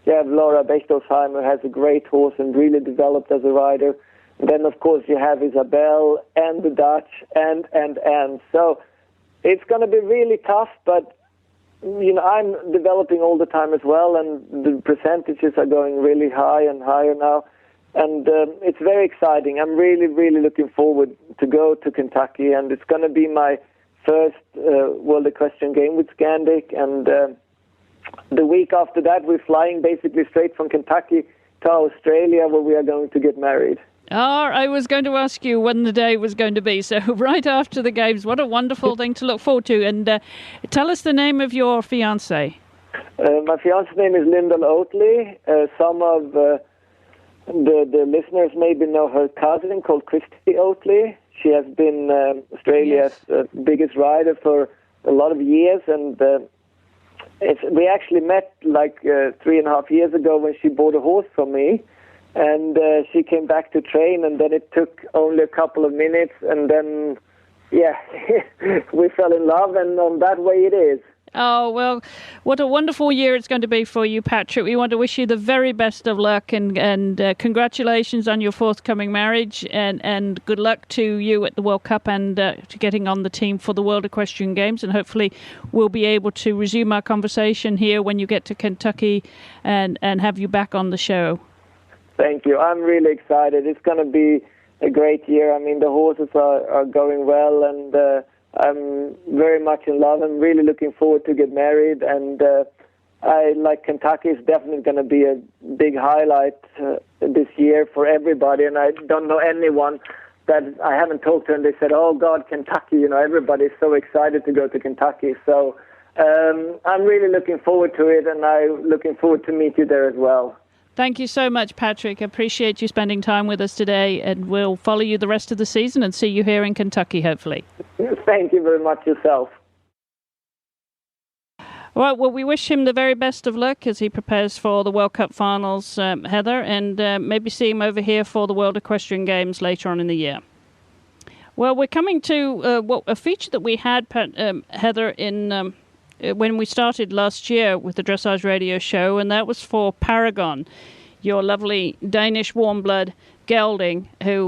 You have Laura Bechtolsheimer, has a great horse and really developed as a rider. And then, of course, you have Isabel and the Dutch and. So it's going to be really tough, but I'm developing all the time as well, and the percentages are going really high and higher now. And it's very exciting. I'm really, really looking forward to go to Kentucky, and it's going to be my first World Equestrian Game with Scandic. And the week after that, we're flying basically straight from Kentucky to Australia, where we are going to get married. I was going to ask you when the day was going to be. So right after the Games, what a wonderful thing to look forward to. And tell us the name of your fiancée. My fiance's name is Lyndall Oatley. Some of the listeners maybe know her cousin called Christy Oatley. She has been Australia's biggest rider for a lot of years, and we actually met like 3.5 years ago when she bought a horse from me, and she came back to train, and then it took only a couple of minutes, and then we fell in love, and on that way it is. Oh, well, what a wonderful year it's going to be for you, Patrik. We want to wish you the very best of luck, and congratulations on your forthcoming marriage, and good luck to you at the World Cup and to getting on the team for the World Equestrian Games. And hopefully we'll be able to resume our conversation here when you get to Kentucky and have you back on the show. Thank you. I'm really excited. It's going to be a great year. I mean, the horses are going well, and I'm very much in love. I'm really looking forward to get married, and Kentucky is definitely going to be a big highlight this year for everybody. And I don't know anyone that I haven't talked to, and they said, "Oh God, Kentucky!" You know, everybody's so excited to go to Kentucky. So I'm really looking forward to it, and I'm looking forward to meet you there as well. Thank you so much, Patrik. I appreciate you spending time with us today, and we'll follow you the rest of the season and see you here in Kentucky, hopefully. Thank you very much yourself. All right, well, we wish him the very best of luck as he prepares for the World Cup finals, Heather, and maybe see him over here for the World Equestrian Games later on in the year. Well, we're coming to a feature that we had, Heather, in when we started last year with the Dressage radio show, and that was for Paragon, your lovely Danish warm blood gelding, who,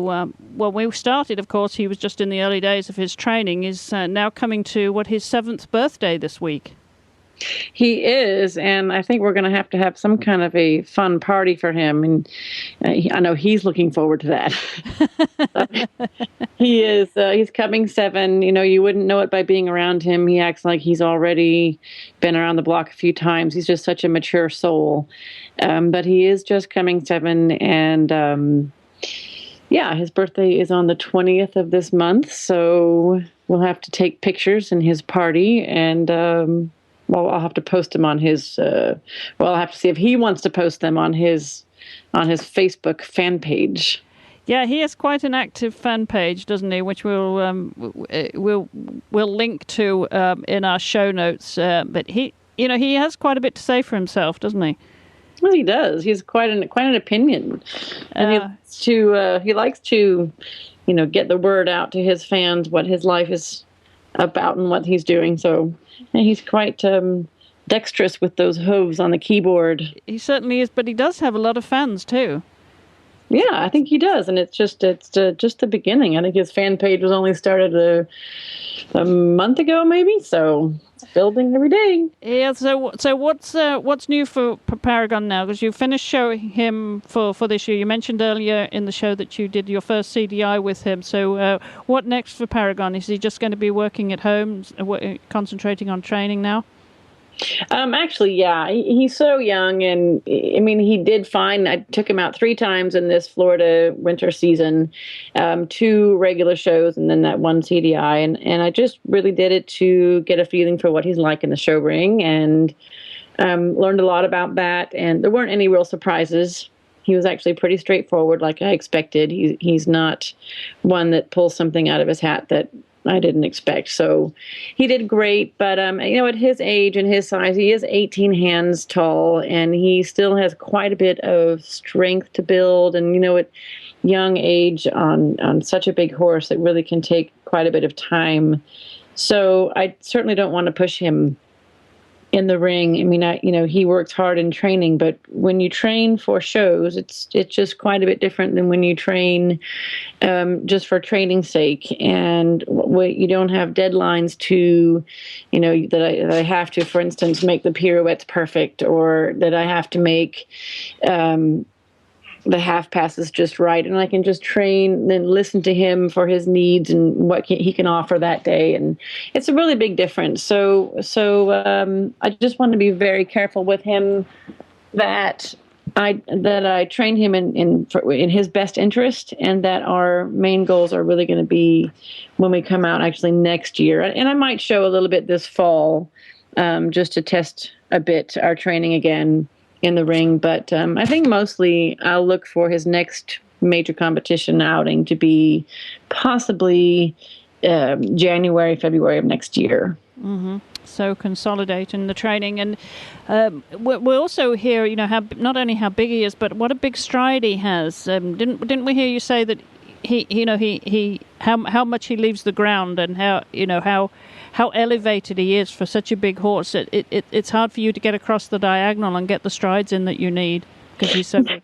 when we started, of course, he was just in the early days of his training, is now coming to, his 7th birthday this week. He is, and I think we're going to have some kind of a fun party for him, and I know he's looking forward to that. He is. He's coming 7. You know, you wouldn't know it by being around him. He acts like he's already been around the block a few times. He's just such a mature soul, but he is just coming 7, and his birthday is on the 20th of this month, so we'll have to take pictures in his party, and I'll have to post them on his. I'll have to see if he wants to post them on his Facebook fan page. Yeah, he has quite an active fan page, doesn't he? Which we'll link to in our show notes. But he has quite a bit to say for himself, doesn't he? Well, he does. He's quite an opinion, and he likes to get the word out to his fans what his life is about and what he's doing. So he's quite dexterous with those hooves on the keyboard. He certainly is, but he does have a lot of fans too. Yeah, I think he does, and it's just the beginning. I think his fan page was only started a month ago, maybe. So it's building every day. Yeah. So what's new for Paragon now? Because you finished showing him for this year. You mentioned earlier in the show that you did your first CDI with him. So what next for Paragon? Is he just going to be working at home, concentrating on training now? Actually, yeah, he's so young, and I mean, he did fine. I took him out 3 times in this Florida winter season, 2 regular shows, and then that 1 CDI, and I just really did it to get a feeling for what he's like in the show ring, and learned a lot about that, and there weren't any real surprises. He was actually pretty straightforward, like I expected. He's not one that pulls something out of his hat that I didn't expect. So he did great, but at his age and his size, he is 18 hands tall, and he still has quite a bit of strength to build. And at young age on such a big horse, it really can take quite a bit of time. So I certainly don't want to push him in the ring. I mean, he works hard in training, but when you train for shows, it's just quite a bit different than when you train just for training's sake. And you don't have deadlines to, that I have to, for instance, make the pirouettes perfect, or that I have to make the half passes just right, and I can just train and listen to him for his needs and what he can offer that day, and it's a really big difference. So I just want to be very careful with him that I train him in his best interest, and that our main goals are really going to be when we come out actually next year. And I might show a little bit this fall just to test a bit our training again in the ring. But I think mostly I'll look for his next major competition outing to be possibly January, February of next year. Mm-hmm. So consolidating the training, and we also hear, how not only how big he is, but what a big stride he has. Didn't we hear you say that he how much he leaves the ground, and how elevated he is for such a big horse. It's hard for you to get across the diagonal and get the strides in that you need because he's so big.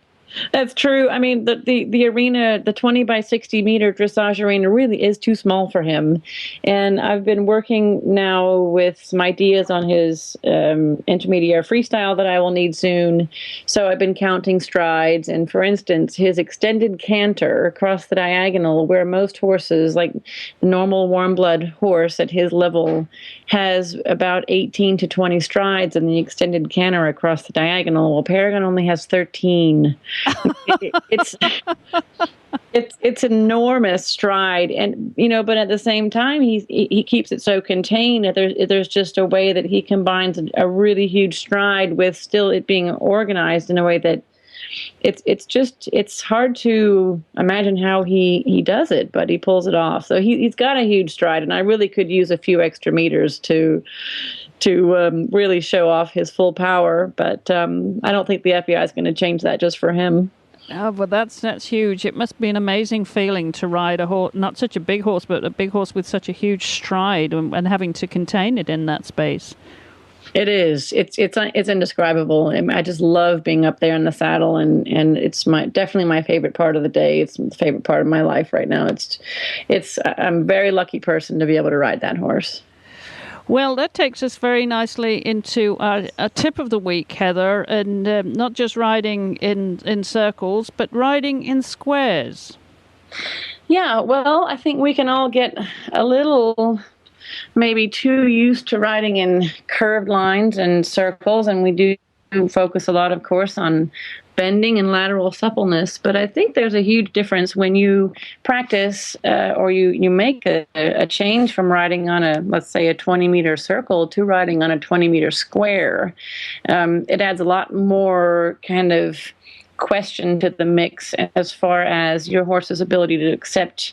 That's true. I mean, the arena, the 20 by 60 meter dressage arena really is too small for him. And I've been working now with some ideas on his intermediate freestyle that I will need soon. So I've been counting strides. And for instance, his extended canter across the diagonal, where most horses, like the normal warm blood horse at his level, has about 18 to 20 strides in the extended canter across the diagonal. Well, Paragon only has 13. It's enormous stride, and but at the same time he keeps it so contained that there's just a way that he combines a really huge stride with still it being organized in a way that it's hard to imagine how he does it, but he pulls it off. So he's got a huge stride, and I really could use a few extra meters to really show off his full power. But I don't think the FEI is going to change that just for him. Oh, but that's huge. It must be an amazing feeling to ride a horse, not such a big horse, but a big horse with such a huge stride and having to contain it in that space. It is. It's indescribable. I just love being up there in the saddle, and it's definitely my favorite part of the day. It's the favorite part of my life right now. I'm a very lucky person to be able to ride that horse. Well, that takes us very nicely into a tip of the week, Heather, and not just riding in circles, but riding in squares. Yeah, well, I think we can all get a little maybe too used to riding in curved lines and circles, and we do focus a lot, of course, on bending and lateral suppleness. But I think there's a huge difference when you practice or you make a change from riding on let's say a 20-meter circle to riding on a 20-meter square. It adds a lot more kind of question to the mix as far as your horse's ability to accept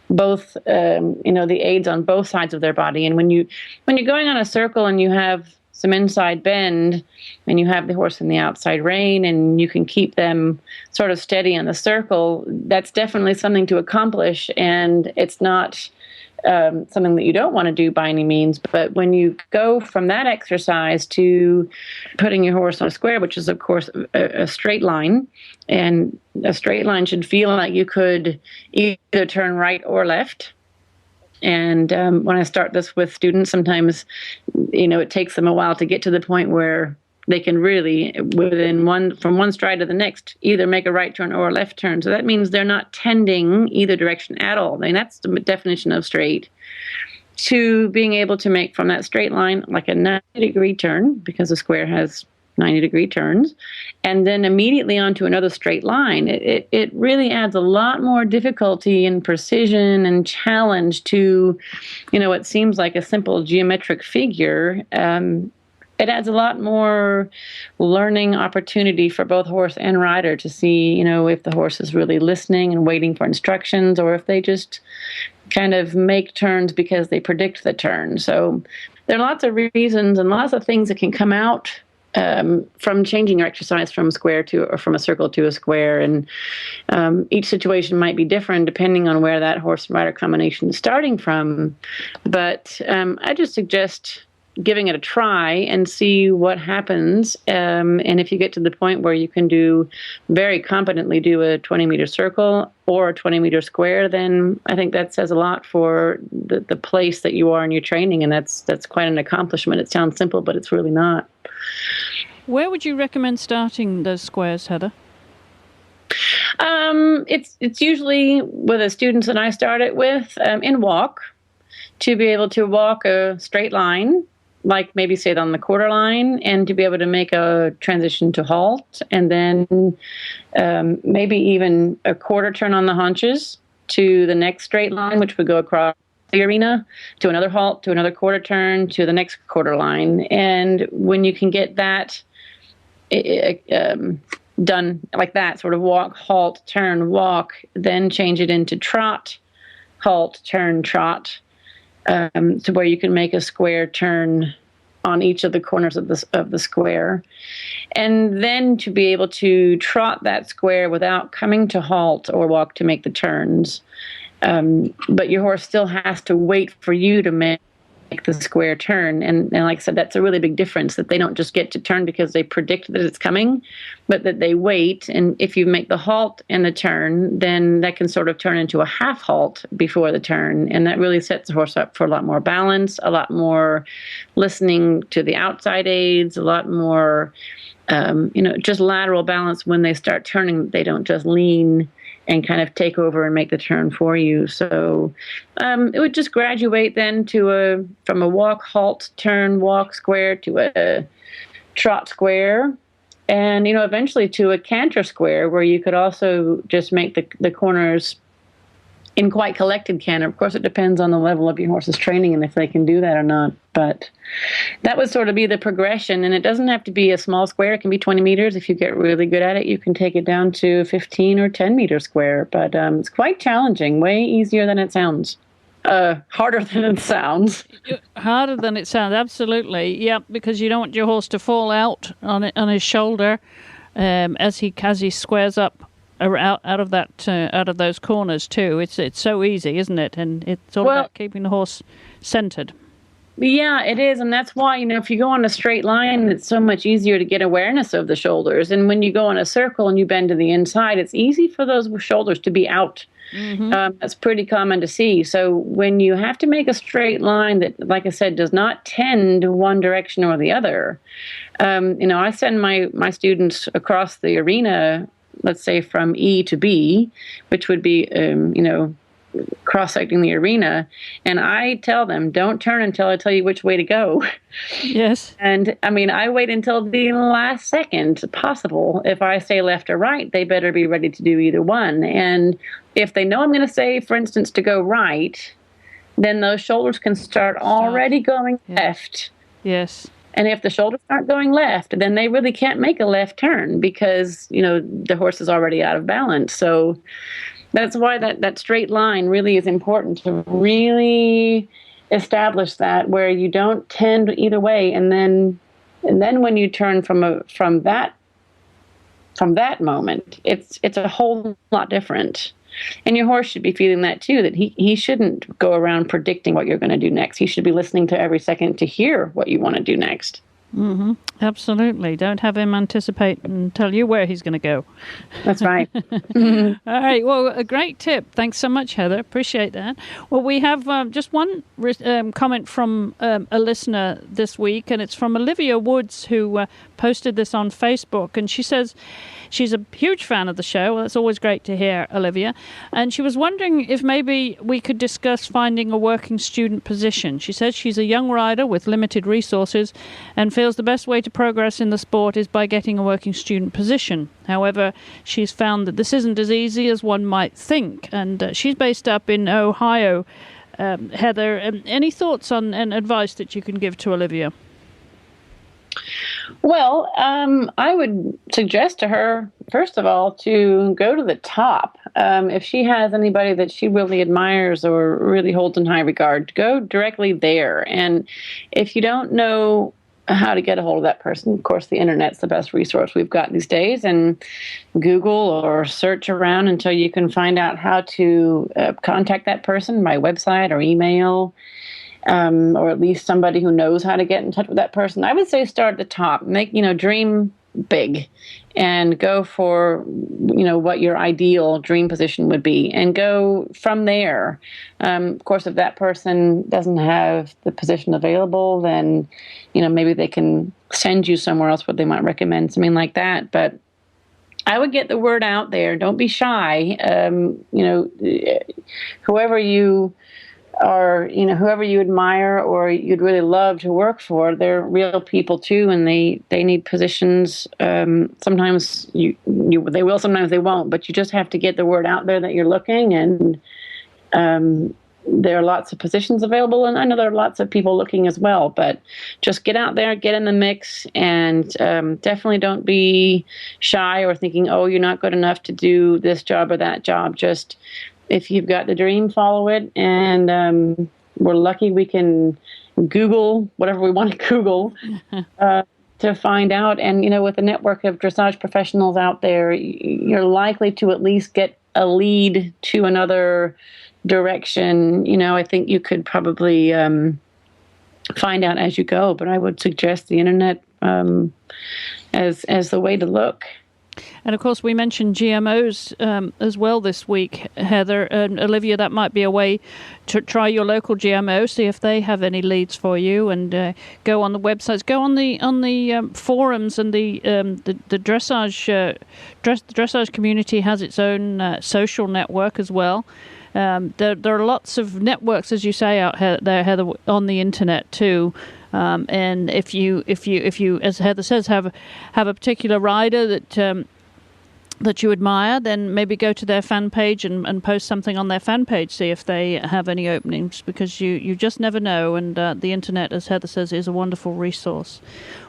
both, the aids on both sides of their body. And when you're going on a circle and you have some inside bend and you have the horse in the outside rein and you can keep them sort of steady on the circle, that's definitely something to accomplish. And it's not something that you don't want to do by any means. But when you go from that exercise to putting your horse on a square, which is, of course, a straight line, and a straight line should feel like you could either turn right or left. And when I start this with students, sometimes, it takes them a while to get to the point where they can really, from one stride to the next, either make a right turn or a left turn. So that means they're not tending either direction at all. I mean, that's the definition of straight. To being able to make from that straight line like a 90-degree turn, because the square has 90-degree turns, and then immediately onto another straight line. It really adds a lot more difficulty and precision and challenge to, what seems like a simple geometric figure. It adds a lot more learning opportunity for both horse and rider to see, if the horse is really listening and waiting for instructions, or if they just kind of make turns because they predict the turn. So there are lots of reasons and lots of things that can come out from changing your exercise from a circle to a square. And each situation might be different depending on where that horse and rider combination is starting from. But I just suggest giving it a try and see what happens. And if you get to the point where you can very competently do a 20-meter circle or a 20-meter square, then I think that says a lot for the place that you are in your training. And that's quite an accomplishment. It sounds simple, but it's really not. Where would you recommend starting those squares, Heather? It's usually with the students that I start it with in walk, to be able to walk a straight line, like maybe say it on the quarter line, and to be able to make a transition to halt, and then maybe even a quarter turn on the haunches to the next straight line, which would go across the arena, to another halt, to another quarter turn, to the next quarter line. And when you can get that done like that, sort of walk, halt, turn, walk, then change it into trot, halt, turn, trot, to where you can make a square turn on each of the corners of the square. And then to be able to trot that square without coming to halt or walk to make the turns. But your horse still has to wait for you to make the square turn. And like I said, that's a really big difference, that they don't just get to turn because they predict that it's coming, but that they wait. And if you make the halt and the turn, then that can sort of turn into a half halt before the turn. And that really sets the horse up for a lot more balance, a lot more listening to the outside aids, a lot more, just lateral balance when they start turning. They don't just lean and kind of take over and make the turn for you. So it would just graduate then from a walk, halt, turn, walk, square to a trot square, and eventually to a canter square, where you could also just make the corners in quite collected canter. Of course, it depends on the level of your horse's training and if they can do that or not. But that would sort of be the progression. And it doesn't have to be a small square. It can be 20 meters. If you get really good at it, you can take it down to 15 or 10 meter square. But it's quite challenging, way easier than it sounds. Harder than it sounds. Harder than it sounds, absolutely. Yeah, because you don't want your horse to fall out on his shoulder as he squares up out of those corners too. It's so easy, isn't it? And it's all about keeping the horse centered. Yeah, it is. And that's why, if you go on a straight line, it's so much easier to get awareness of the shoulders. And when you go in a circle and you bend to the inside, it's easy for those shoulders to be out. Mm-hmm. That's pretty common to see. So when you have to make a straight line that, like I said, does not tend one direction or the other, I send my students across the arena, let's say from E to B, which would be, cross-secting the arena, and I tell them, don't turn until I tell you which way to go. Yes. And, I wait until the last second possible. If I say left or right, they better be ready to do either one. And if they know I'm going to say, for instance, to go right, then those shoulders can start already going left. Yes. And if the shoulders aren't going left, then they really can't make a left turn because, the horse is already out of balance. So that's why that straight line really is important, to really establish that, where you don't tend either way. And then when you turn from that moment, it's a whole lot different. And your horse should be feeling that too, that he shouldn't go around predicting what you're going to do next. He should be listening to every second to hear what you want to do next. Mm-hmm. Absolutely. Don't have him anticipate and tell you where he's going to go. That's right. All right. Well, a great tip. Thanks so much, Heather. Appreciate that. Well, we have just one comment from a listener this week, and it's from Olivia Woods, who posted this on Facebook. And she says she's a huge fan of the show. Well, that's always great to hear, Olivia. And she was wondering if maybe we could discuss finding a working student position. She says she's a young rider with limited resources and feels the best way to progress in the sport is by getting a working student position. However, she's found that this isn't as easy as one might think. And she's based up in Ohio. Heather, any thoughts on and advice that you can give to Olivia? Well, I would suggest to her, first of all, to go to the top. If she has anybody that she really admires or really holds in high regard, go directly there. And if you don't know how to get a hold of that person, of course, the internet's the best resource we've got these days. And Google or search around until you can find out how to contact that person by website or email. Or at least somebody who knows how to get in touch with that person. I would say start at the top. Dream big and go for, what your ideal dream position would be and go from there. Of course, if that person doesn't have the position available, then, maybe they can send you somewhere else where they might recommend something like that. But I would get the word out there. Don't be shy. Whoever you admire or you'd really love to work for, they're real people too, and they need positions. Sometimes they will, sometimes they won't, but you just have to get the word out there that you're looking and there are lots of positions available, and I know there are lots of people looking as well. But just get out there, get in the mix, and definitely don't be shy or thinking, oh, you're not good enough to do this job or that job. Just if you've got the dream, follow it. And we're lucky we can Google whatever we want to Google to find out. And, with a network of dressage professionals out there, you're likely to at least get a lead to another direction. I think you could probably find out as you go, but I would suggest the internet as the way to look. And of course, we mentioned GMOs as well this week, Heather and Olivia. That might be a way to try your local GMO, see if they have any leads for you, and go on the websites, go on the forums, and the dressage dressage community has its own social network as well. There are lots of networks, as you say, out there, Heather, on the internet too. And if you, as Heather says, have a particular rider that you admire, then maybe go to their fan page and post something on their fan page, see if they have any openings, because you just never know. And the internet, as Heather says, is a wonderful resource.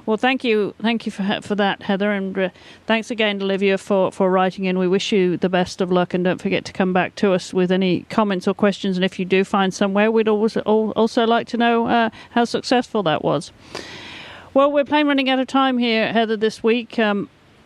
Well, thank you for that, Heather, and thanks again, Olivia, for writing in. We wish you the best of luck, and don't forget to come back to us with any comments or questions. And if you do find somewhere, we'd also like to know how successful that was. Well, we're running out of time here, Heather, this week.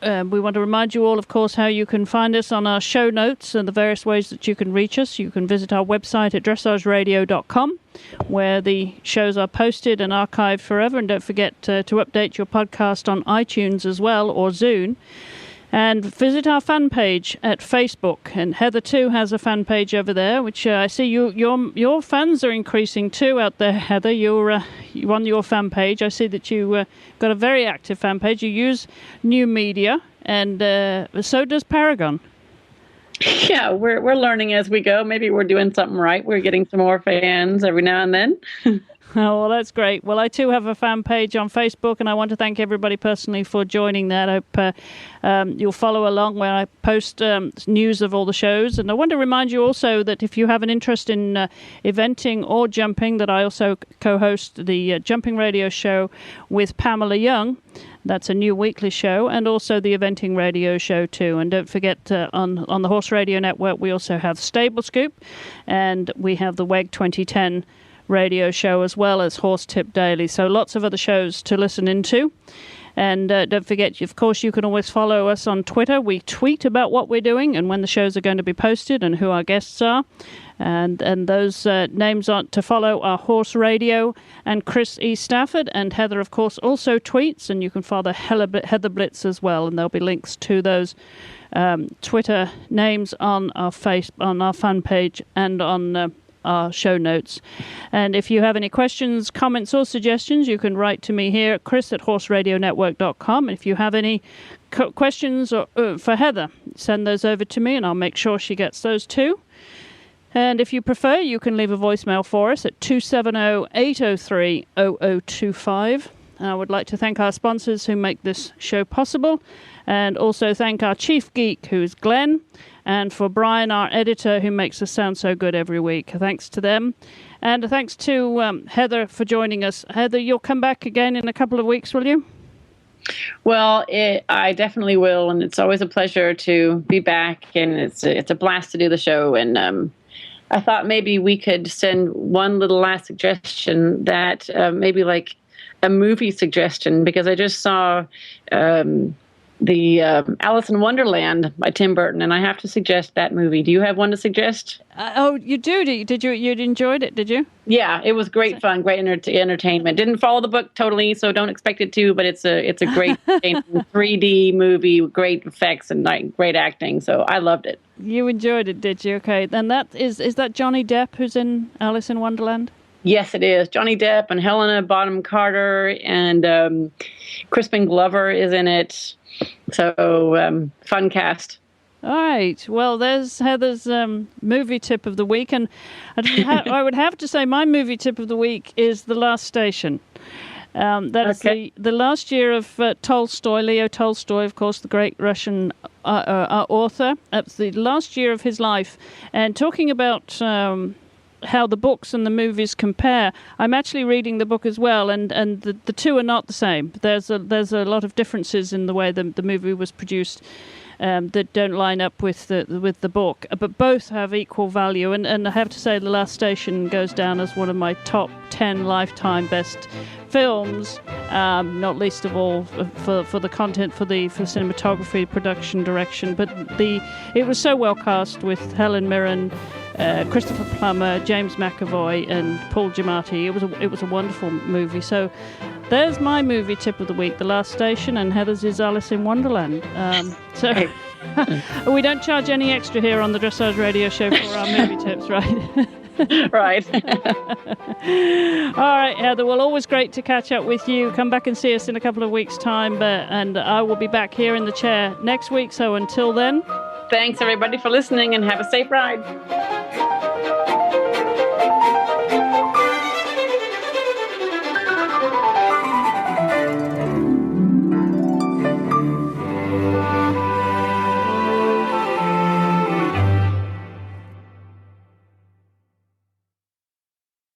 We want to remind you all, of course, how you can find us on our show notes and the various ways that you can reach us. You can visit our website at dressageradio.com, where the shows are posted and archived forever. And don't forget to update your podcast on iTunes as well, or Zune. And visit our fan page at Facebook. And Heather, too, has a fan page over there, which I see your fans are increasing, too, out there, Heather. You're on your fan page. I see that you got a very active fan page. You use new media, and so does Paragon. Yeah, we're learning as we go. Maybe we're doing something right. We're getting some more fans every now and then. Oh, well, that's great. Well, I too have a fan page on Facebook, and I want to thank everybody personally for joining that. I hope you'll follow along when I post news of all the shows. And I want to remind you also that if you have an interest in eventing or jumping, that I also co-host the Jumping Radio Show with Pamela Young. That's a new weekly show, and also the eventing radio show too. And don't forget, on the Horse Radio Network, we also have Stable Scoop, and we have the WEG 2010 radio show, as well as Horse Tip Daily. So lots of other shows to listen into. And don't forget, of course, you can always follow us on Twitter. We tweet about what we're doing and when the shows are going to be posted and who our guests are. And those names to follow are Horse Radio and Chris E. Stafford. And Heather, of course, also tweets, and you can follow Heather Blitz as well. And there'll be links to those Twitter names on our fan page and on our show notes. And if you have any questions, comments, or suggestions, you can write to me here at chris@horseradionetwork.com. And if you have any questions for Heather, send those over to me, and I'll make sure she gets those too. And if you prefer, you can leave a voicemail for us at 270-803-0025. I would like to thank our sponsors who make this show possible, and also thank our chief geek, who is Glenn, and for Brian, our editor, who makes us sound so good every week. Thanks to them. And thanks to Heather for joining us. Heather, you'll come back again in a couple of weeks, will you? Well, I definitely will, and it's always a pleasure to be back, and it's a blast to do the show. And I thought maybe we could send one little last suggestion, that maybe like a movie suggestion, because I just saw the Alice in Wonderland by Tim Burton, and I have to suggest that movie. Do you have one to suggest? Oh, you do? Did you? You enjoyed it, did you? Yeah, it was great fun, great entertainment. Didn't follow the book totally, so don't expect it to, but it's a great 3D movie with great effects and great acting, so I loved it. You enjoyed it, did you? Okay, then is that Johnny Depp who's in Alice in Wonderland? Yes, it is. Johnny Depp and Helena Bonham Carter, and Crispin Glover is in it. So, fun cast. All right. Well, there's Heather's movie tip of the week. And I would have to say my movie tip of the week is The Last Station. That is the last year of Tolstoy, Leo Tolstoy, of course, the great Russian author. It's the last year of his life. And talking about how the books and the movies compare. I'm actually reading the book as well, and the two are not the same. There's a lot of differences in the way the movie was produced that don't line up with the book, but both have equal value. And I have to say, The Last Station goes down as one of my top 10 lifetime best films, not least of all for the content, for cinematography, production, direction. But it was so well cast with Helen Mirren, Christopher Plummer, James McAvoy, and Paul Giamatti. It was a wonderful movie. So there's my movie tip of the week, The Last Station, and Heather's is Alice in Wonderland. We don't charge any extra here on the Dressage Radio Show for our movie tips, right? Right. All right, Heather. Well, always great to catch up with you. Come back and see us in a couple of weeks' time, and I will be back here in the chair next week. So until then, thanks everybody for listening, and have a safe ride.